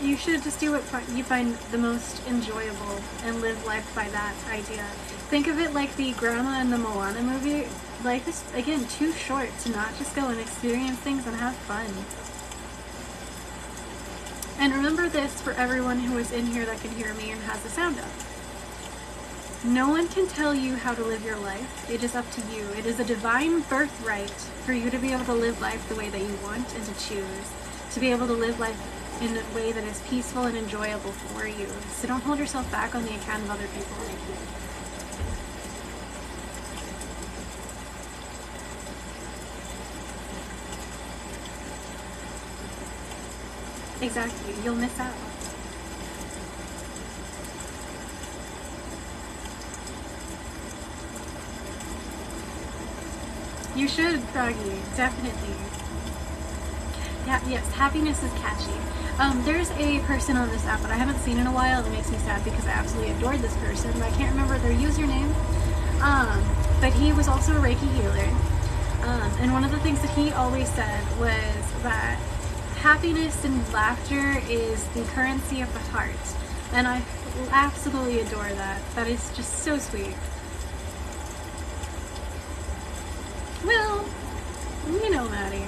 A: You should just do what you find the most enjoyable and live life by that idea. Think of it like the grandma in the Moana movie. Life is, again, too short to not just go and experience things and have fun. And remember this for everyone who is in here that can hear me and has the sound up. No one can tell you how to live your life. It is up to you. It is a divine birthright for you to be able to live life the way that you want and to choose. To be able to live life in a way that is peaceful and enjoyable for you. So don't hold yourself back on the account of other people like you. Exactly, you'll miss out. You should, Froggy, definitely. Yeah, yes, happiness is catchy. There's a person on this app that I haven't seen in a while that makes me sad because I absolutely adored this person, but I can't remember their username. But he was also a Reiki healer. And one of the things that he always said was that happiness and laughter is the currency of the heart. And I absolutely adore that. That is just so sweet. Well, you know, Maddie.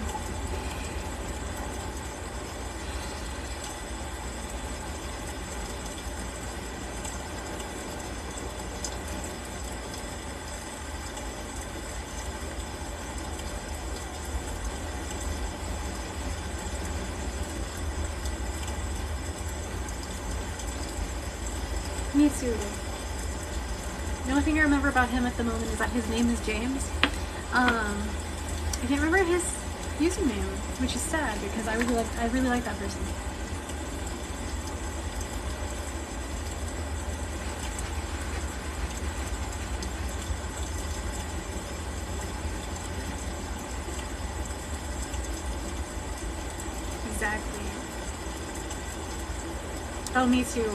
A: Me too. The only thing I remember about him at the moment is that his name is James. I can't remember his username, which is sad because I really like that person. Exactly. Oh, me too.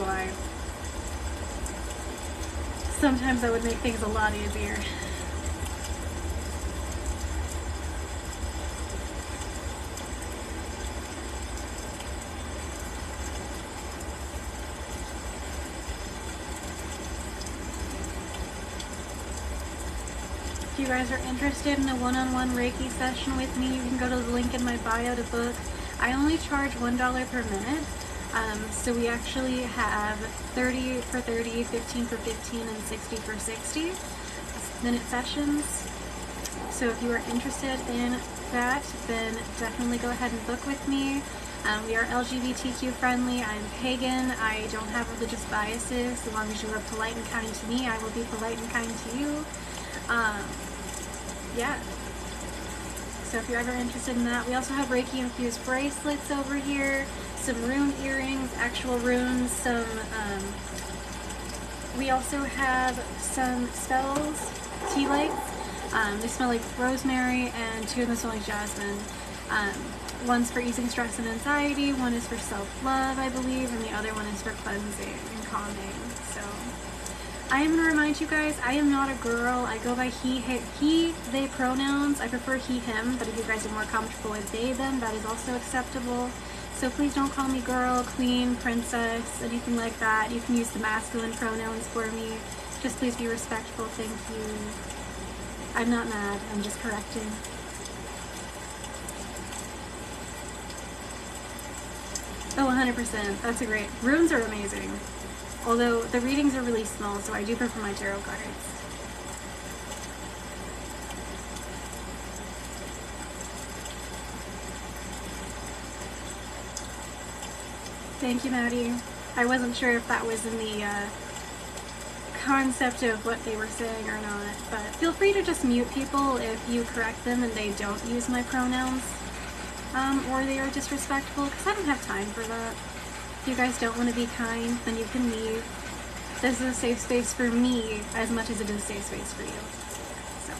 A: Sometimes that would make things a lot easier. If you guys are interested in a one-on-one Reiki session with me, you can go to the link in my bio to book. I only charge $1 per minute. So we actually have 30 for 30, 15 for 15, and 60 for 60 minute sessions. So if you are interested in that, then definitely go ahead and book with me. We are LGBTQ friendly. I'm pagan. I don't have religious biases. As long as you are polite and kind to me, I will be polite and kind to you. Yeah. So if you're ever interested in that, we also have Reiki infused bracelets over here, some rune earrings, actual runes, some, we also have some spells, tea lights. They smell like rosemary, and two of them smell like jasmine. One's for easing stress and anxiety, one is for self-love, I believe, and the other one is for cleansing and calming. So I am going to remind you guys, I am not a girl. I go by he, they pronouns. I prefer he, him, but if you guys are more comfortable with they, them, that is also acceptable. So please don't call me girl, queen, princess, anything like that. You can use the masculine pronouns for me. Just please be respectful. Thank you. I'm not mad. I'm just correcting. Oh, 100%. That's a great... Runes are amazing. Although the readings are really small, so I do prefer my tarot cards. Thank you, Maddie. I wasn't sure if that was in the concept of what they were saying or not, but feel free to just mute people if you correct them and they don't use my pronouns, or they are disrespectful, because I don't have time for that. If you guys don't want to be kind, then you can leave. This is a safe space for me as much as it is a safe space for you. So,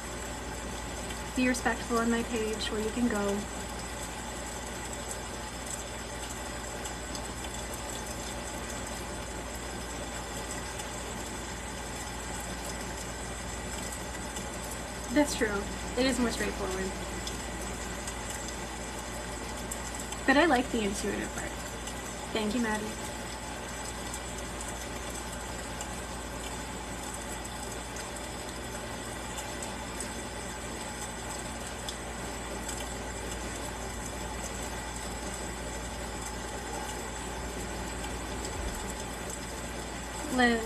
A: be respectful on my page where you can go. That's true. It is more straightforward. But I like the intuitive part. Thank you, Maddie. Lynn,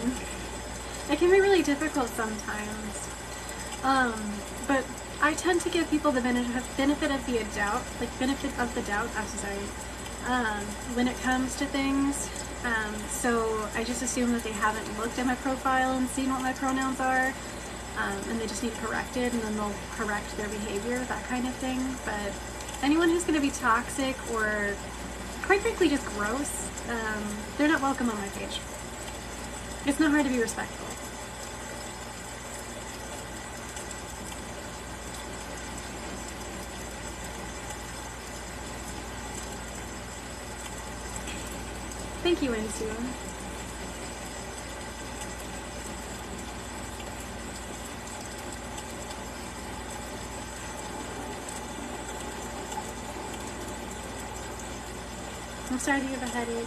A: it can be really difficult sometimes. But I tend to give people the benefit of the doubt, I'm so sorry, when it comes to things. So I just assume that they haven't looked at my profile and seen what my pronouns are, and they just need corrected, and then they'll correct their behavior, that kind of thing. But anyone who's going to be toxic or, quite frankly, just gross, they're not welcome on my page. It's not hard to be respectful. Thank you, Insu. I'm sorry you have a headache.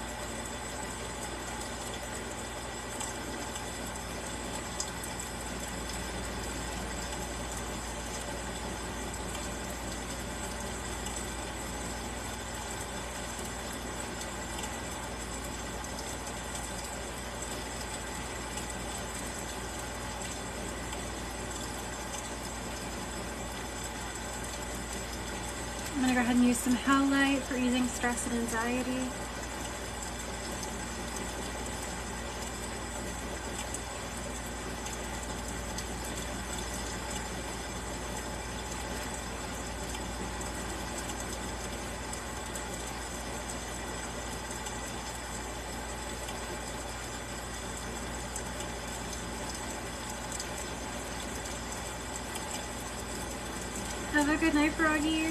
A: I'm going to go ahead and use some howlite for easing stress and anxiety. Have a good night, Froggy.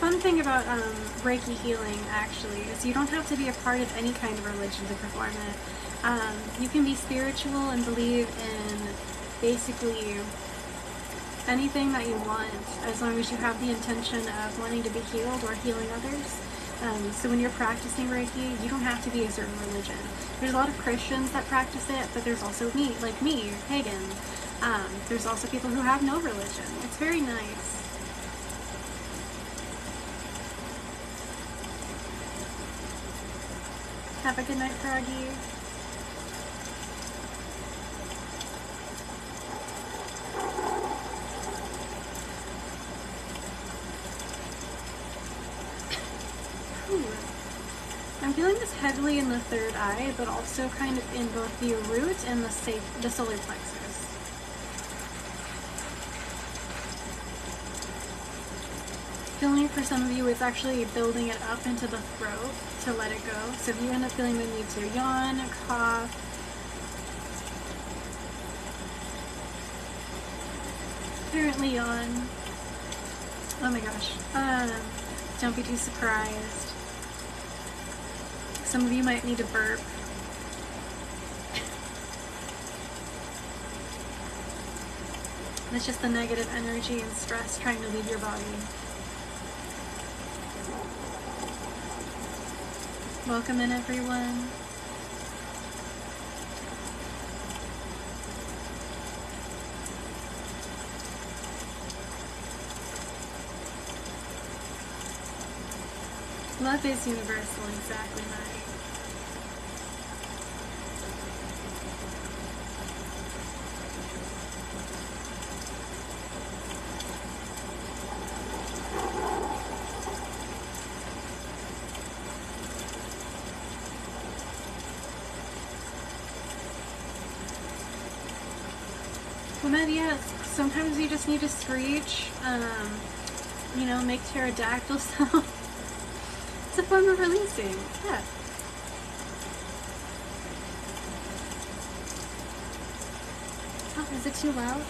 A: Fun thing about Reiki healing, actually, is you don't have to be a part of any kind of religion to perform it. You can be spiritual and believe in basically anything that you want, as long as you have the intention of wanting to be healed or healing others. So when you're practicing Reiki, you don't have to be a certain religion. There's a lot of Christians that practice it, but there's also me, pagan. There's also people who have no religion. It's very nice. Have a good night, Froggy. I'm feeling this heavily in the third eye, but also kind of in both the root and the solar plexus. Feeling for some of you, it's actually building it up into the throat to let it go. So if you end up feeling the need to yawn, cough, apparently yawn. Oh my gosh. Don't be too surprised. Some of you might need to burp. It's just the negative energy and stress trying to leave your body. Welcome in, everyone. Love is universal, exactly right. Well, yes, sometimes you just need to screech, you know, make pterodactyl sound. It's a form of releasing, yeah. Oh, is it too loud?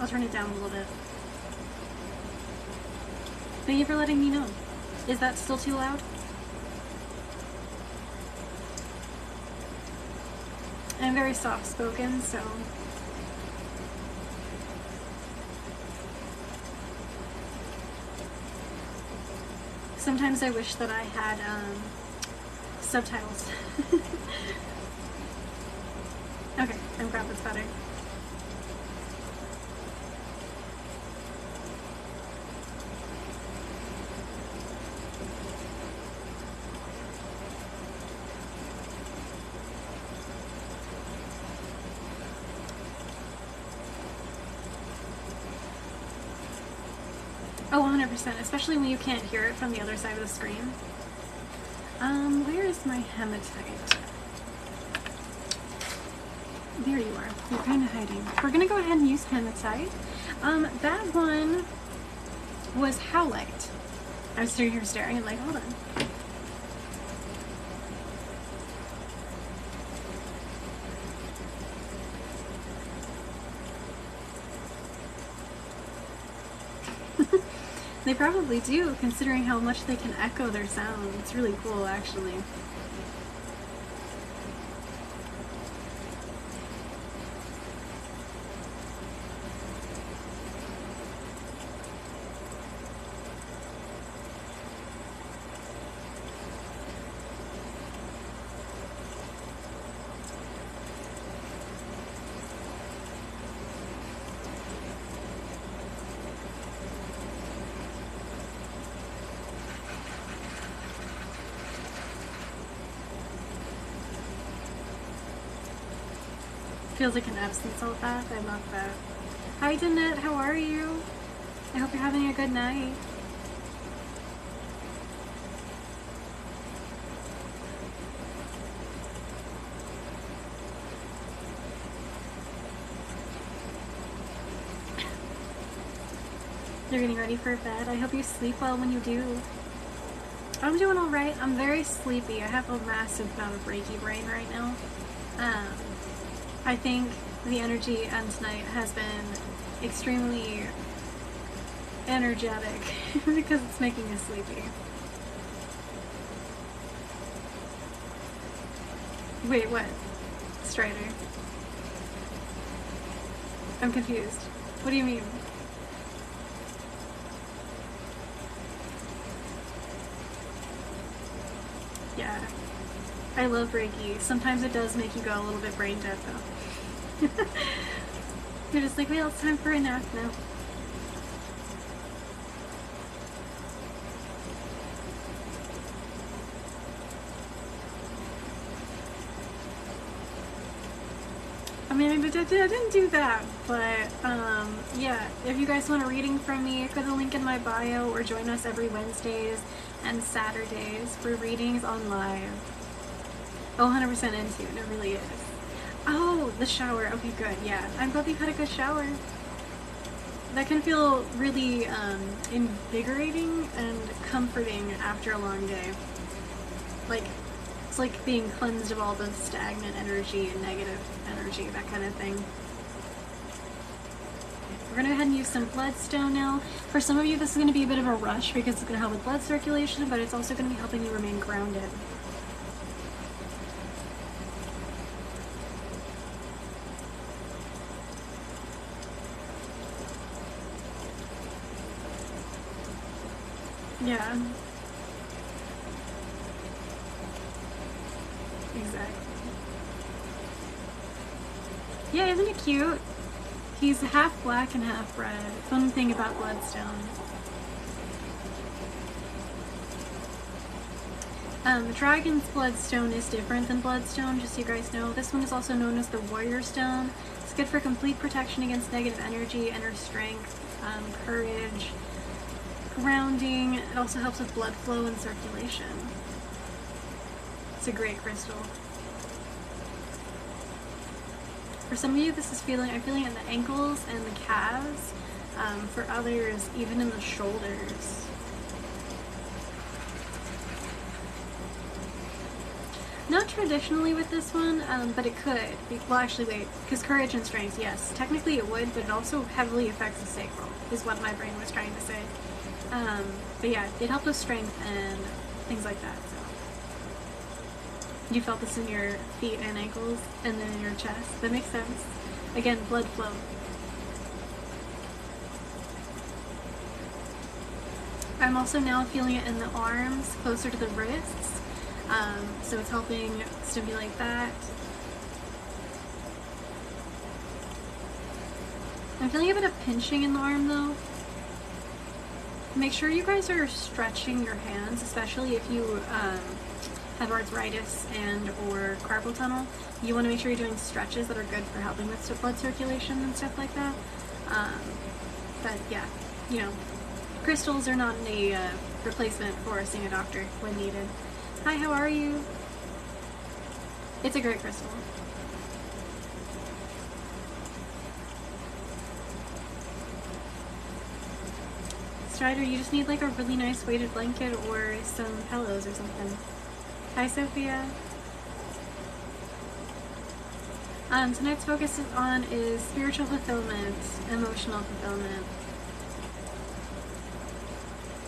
A: I'll turn it down a little bit. Thank you for letting me know. Is that still too loud? I'm very soft-spoken, so... Sometimes I wish that I had subtitles. Okay, I'm glad that's better. Oh, 100%, especially when you can't hear it from the other side of the screen. Where is my hematite? There you are. You're kind of hiding. We're gonna go ahead and use hematite. That one was howlite. I was sitting here staring and like, hold on. They probably do, considering how much they can echo their sound. It's really cool, actually. Feels like an Epsom salt bath. I love that. Hi, Danette. How are you? I hope you're having a good night. You're getting ready for bed. I hope you sleep well when you do. I'm doing all right. I'm very sleepy. I have a massive amount of Reiki brain right now. I think the energy on tonight has been extremely energetic because it's making me sleepy. Wait, what? Strider. I'm confused. What do you mean? Yeah. I love Reiki. Sometimes it does make you go a little bit brain dead though. You're just like, well, it's time for a nap now. I mean, I didn't do that, but yeah, if you guys want a reading from me, go to the link in my bio or join us every Wednesdays and Saturdays for readings on live. Oh, 100% into it, it really is. Oh, the shower. Okay, good. Yeah, I'm glad you've had a good shower. That can feel really invigorating and comforting after a long day. Like, it's like being cleansed of all the stagnant energy and negative energy, that kind of thing. We're going to go ahead and use some bloodstone now. For some of you, this is going to be a bit of a rush because it's going to help with blood circulation, but it's also going to be helping you remain grounded. Yeah. Exactly. Yeah, isn't it cute? He's half black and half red. Fun thing about bloodstone. Dragon's bloodstone is different than bloodstone, just so you guys know. This one is also known as the warrior stone. It's good for complete protection against negative energy, inner strength, courage, grounding. It also helps with blood flow and circulation. It's a great crystal. For some of you, this is I'm feeling it in the ankles and the calves. For others, even in the shoulders. Not traditionally with this one, but it could. Well, actually, wait, because courage and strength, yes. Technically it would, but it also heavily affects the sacral, is what my brain was trying to say. But yeah, it helped with strength and things like that, so. You felt this in your feet and ankles, and then in your chest. That makes sense. Again, blood flow. I'm also now feeling it in the arms, closer to the wrists. So it's helping stimulate that. I'm feeling a bit of pinching in the arm though. Make sure you guys are stretching your hands, especially if you have arthritis and or carpal tunnel. You want to make sure you're doing stretches that are good for helping with blood circulation and stuff like that. But yeah, you know, crystals are not a replacement for seeing a doctor when needed. Hi, how are you? It's a great crystal. Strider, you just need like a really nice weighted blanket or some pillows or something. Hi, Sophia. Tonight's focus is spiritual fulfillment, emotional fulfillment.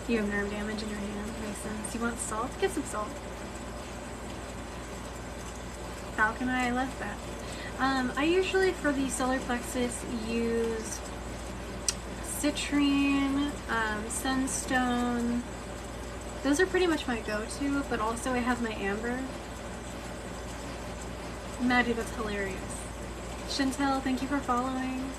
A: You have nerve damage in your hand. Makes sense. You want salt? Get some salt. Falcon Eye, I love that. I usually, for the solar plexus, use citrine, sunstone. Those are pretty much my go-to, but also I have my amber. Maddie, that's hilarious. Chantel, thank you for following.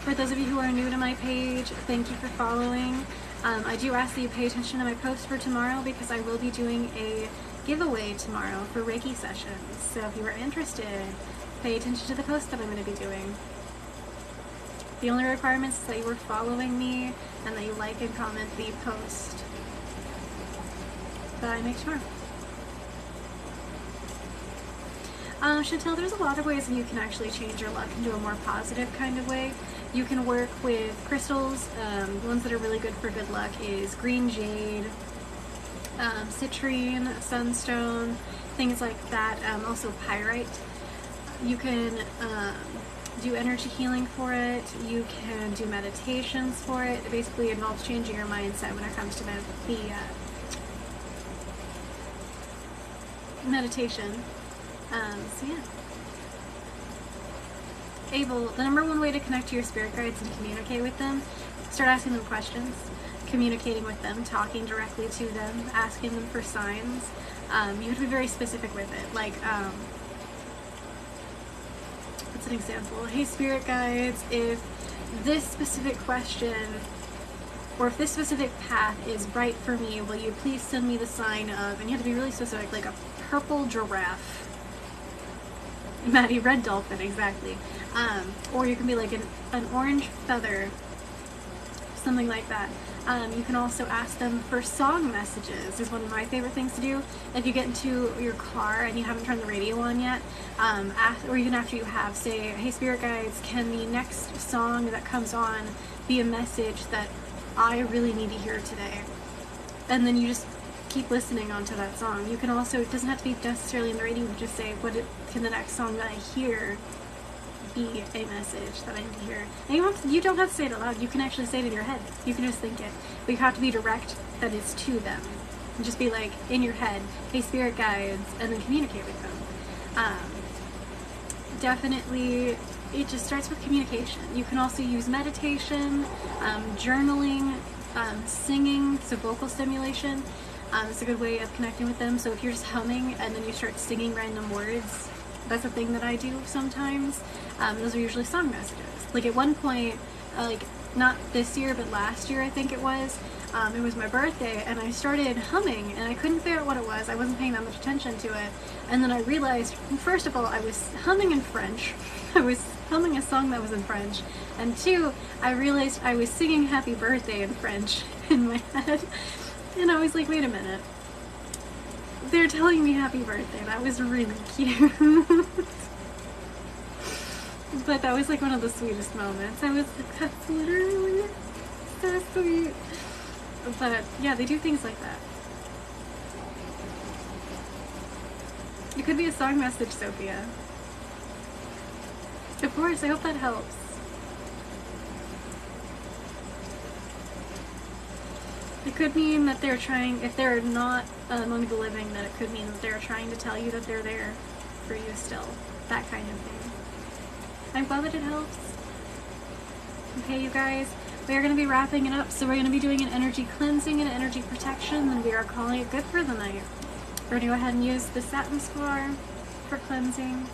A: For those of you who are new to my page, thank you for following. I do ask that you pay attention to my post for tomorrow because I will be doing a giveaway tomorrow for Reiki sessions. So if you are interested, pay attention to the post that I'm going to be doing. The only requirements is that you are following me and that you like and comment the post. But I make sure. Chantel, there's a lot of ways that you can actually change your luck into a more positive kind of way. You can work with crystals. The ones that are really good for good luck is green jade, citrine, sunstone, things like that. Also pyrite. You can do energy healing for it. You can do meditations for it. It basically involves changing your mindset when it comes to the meditation. So yeah. The number one way to connect to your spirit guides and communicate with them, start asking them questions, communicating with them, talking directly to them, asking them for signs. You have to be very specific with it. Like, what's an example? Hey, spirit guides, if this specific question or if this specific path is right for me, will you please send me the sign of, and you have to be really specific, like a purple giraffe. Maddie, red dolphin, exactly. Or you can be like an orange feather, something like that. You can also ask them for song messages, is one of my favorite things to do. If you get into your car and you haven't turned the radio on yet, or even after you have, say, hey spirit guides, can the next song that comes on be a message that I really need to hear today? And then you just keep listening onto that song. You can also, it doesn't have to be necessarily in the radio, you just say, can the next song that I hear be a message that I need to hear? And you don't have to say it out loud. You can actually say it in your head. You can just think it. But you have to be direct that it's to them. And just be like, in your head, hey spirit guides, and then communicate with them. Definitely, it just starts with communication. You can also use meditation, journaling, singing, so vocal stimulation. It's a good way of connecting with them. So if you're just humming and then you start singing random words, that's a thing that I do sometimes. Those are usually song messages. Like at one point, like not this year, but last year I think it was my birthday, and I started humming, and I couldn't figure out what it was. I wasn't paying that much attention to it. And then I realized, first of all, I was humming in French. I was humming a song that was in French. And two, I realized I was singing happy birthday in French in my head. And I was like, wait a minute. They're telling me happy birthday. That was really cute. But that was like one of the sweetest moments. I was like, that's literally so sweet. But yeah, they do things like that. It could be a song message, Sophia. Of course, I hope that helps. It could mean that they're trying, if they're not among the living, that it could mean that they're trying to tell you that they're there for you still. That kind of thing. I'm glad that it helps. Okay, you guys, we are going to be wrapping it up. So we're going to be doing an energy cleansing and energy protection, and we are calling it good for the night. We're going to go ahead and use the satin spar for cleansing.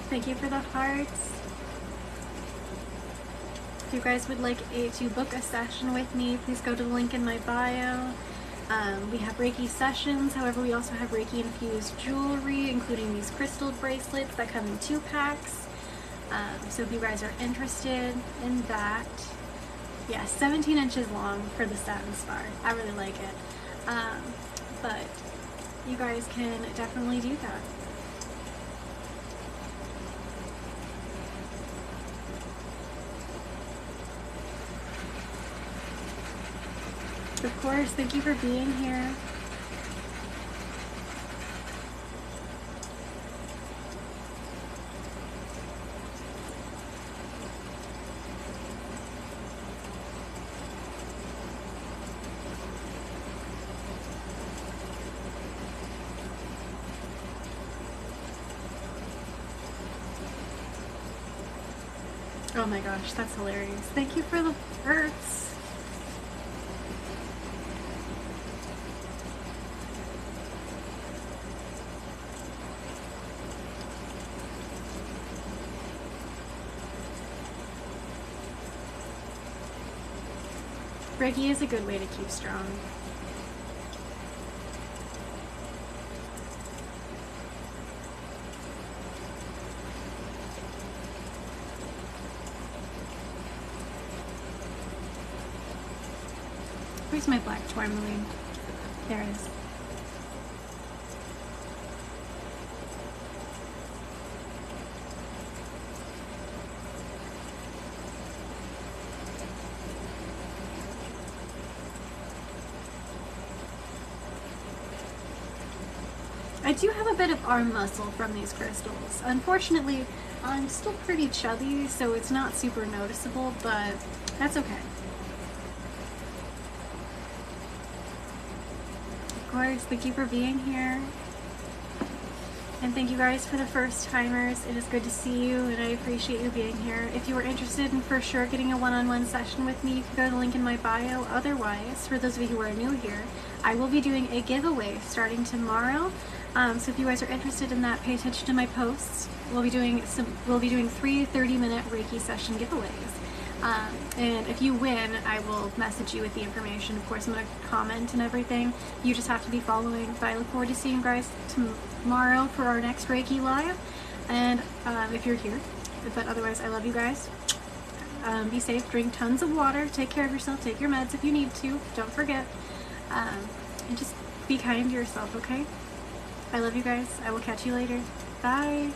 A: Thank you for the hearts. If you guys would like to book a session with me, please go to the link in my bio. We have Reiki sessions, however we also have Reiki infused jewelry, including these crystal bracelets that come in 2 packs. So if you guys are interested in that, yeah, 17 inches long for the satin spar. I really like it. But you guys can definitely do that. Of course, thank you for being here. Oh my gosh, that's hilarious. Thank you for the hearts. Reiki is a good way to keep strong. Where's my black tourmaline? There it is. I do have a bit of arm muscle from these crystals. Unfortunately, I'm still pretty chubby, so it's not super noticeable, but that's okay. Of course, thank you for being here. And thank you guys for the first timers. It is good to see you, and I appreciate you being here. If you are interested in for sure getting a one-on-one session with me, you can go to the link in my bio. Otherwise, for those of you who are new here, I will be doing a giveaway starting tomorrow. So if you guys are interested in that, pay attention to my posts. We'll be doing 3 30-minute Reiki session giveaways. And if you win, I will message you with the information. Of course, I'm going to comment and everything. You just have to be following. But I look forward to seeing you guys tomorrow for our next Reiki Live. And if you're here. But otherwise, I love you guys. Be safe. Drink tons of water. Take care of yourself. Take your meds if you need to. Don't forget. And just be kind to yourself, okay? I love you guys. I will catch you later. Bye.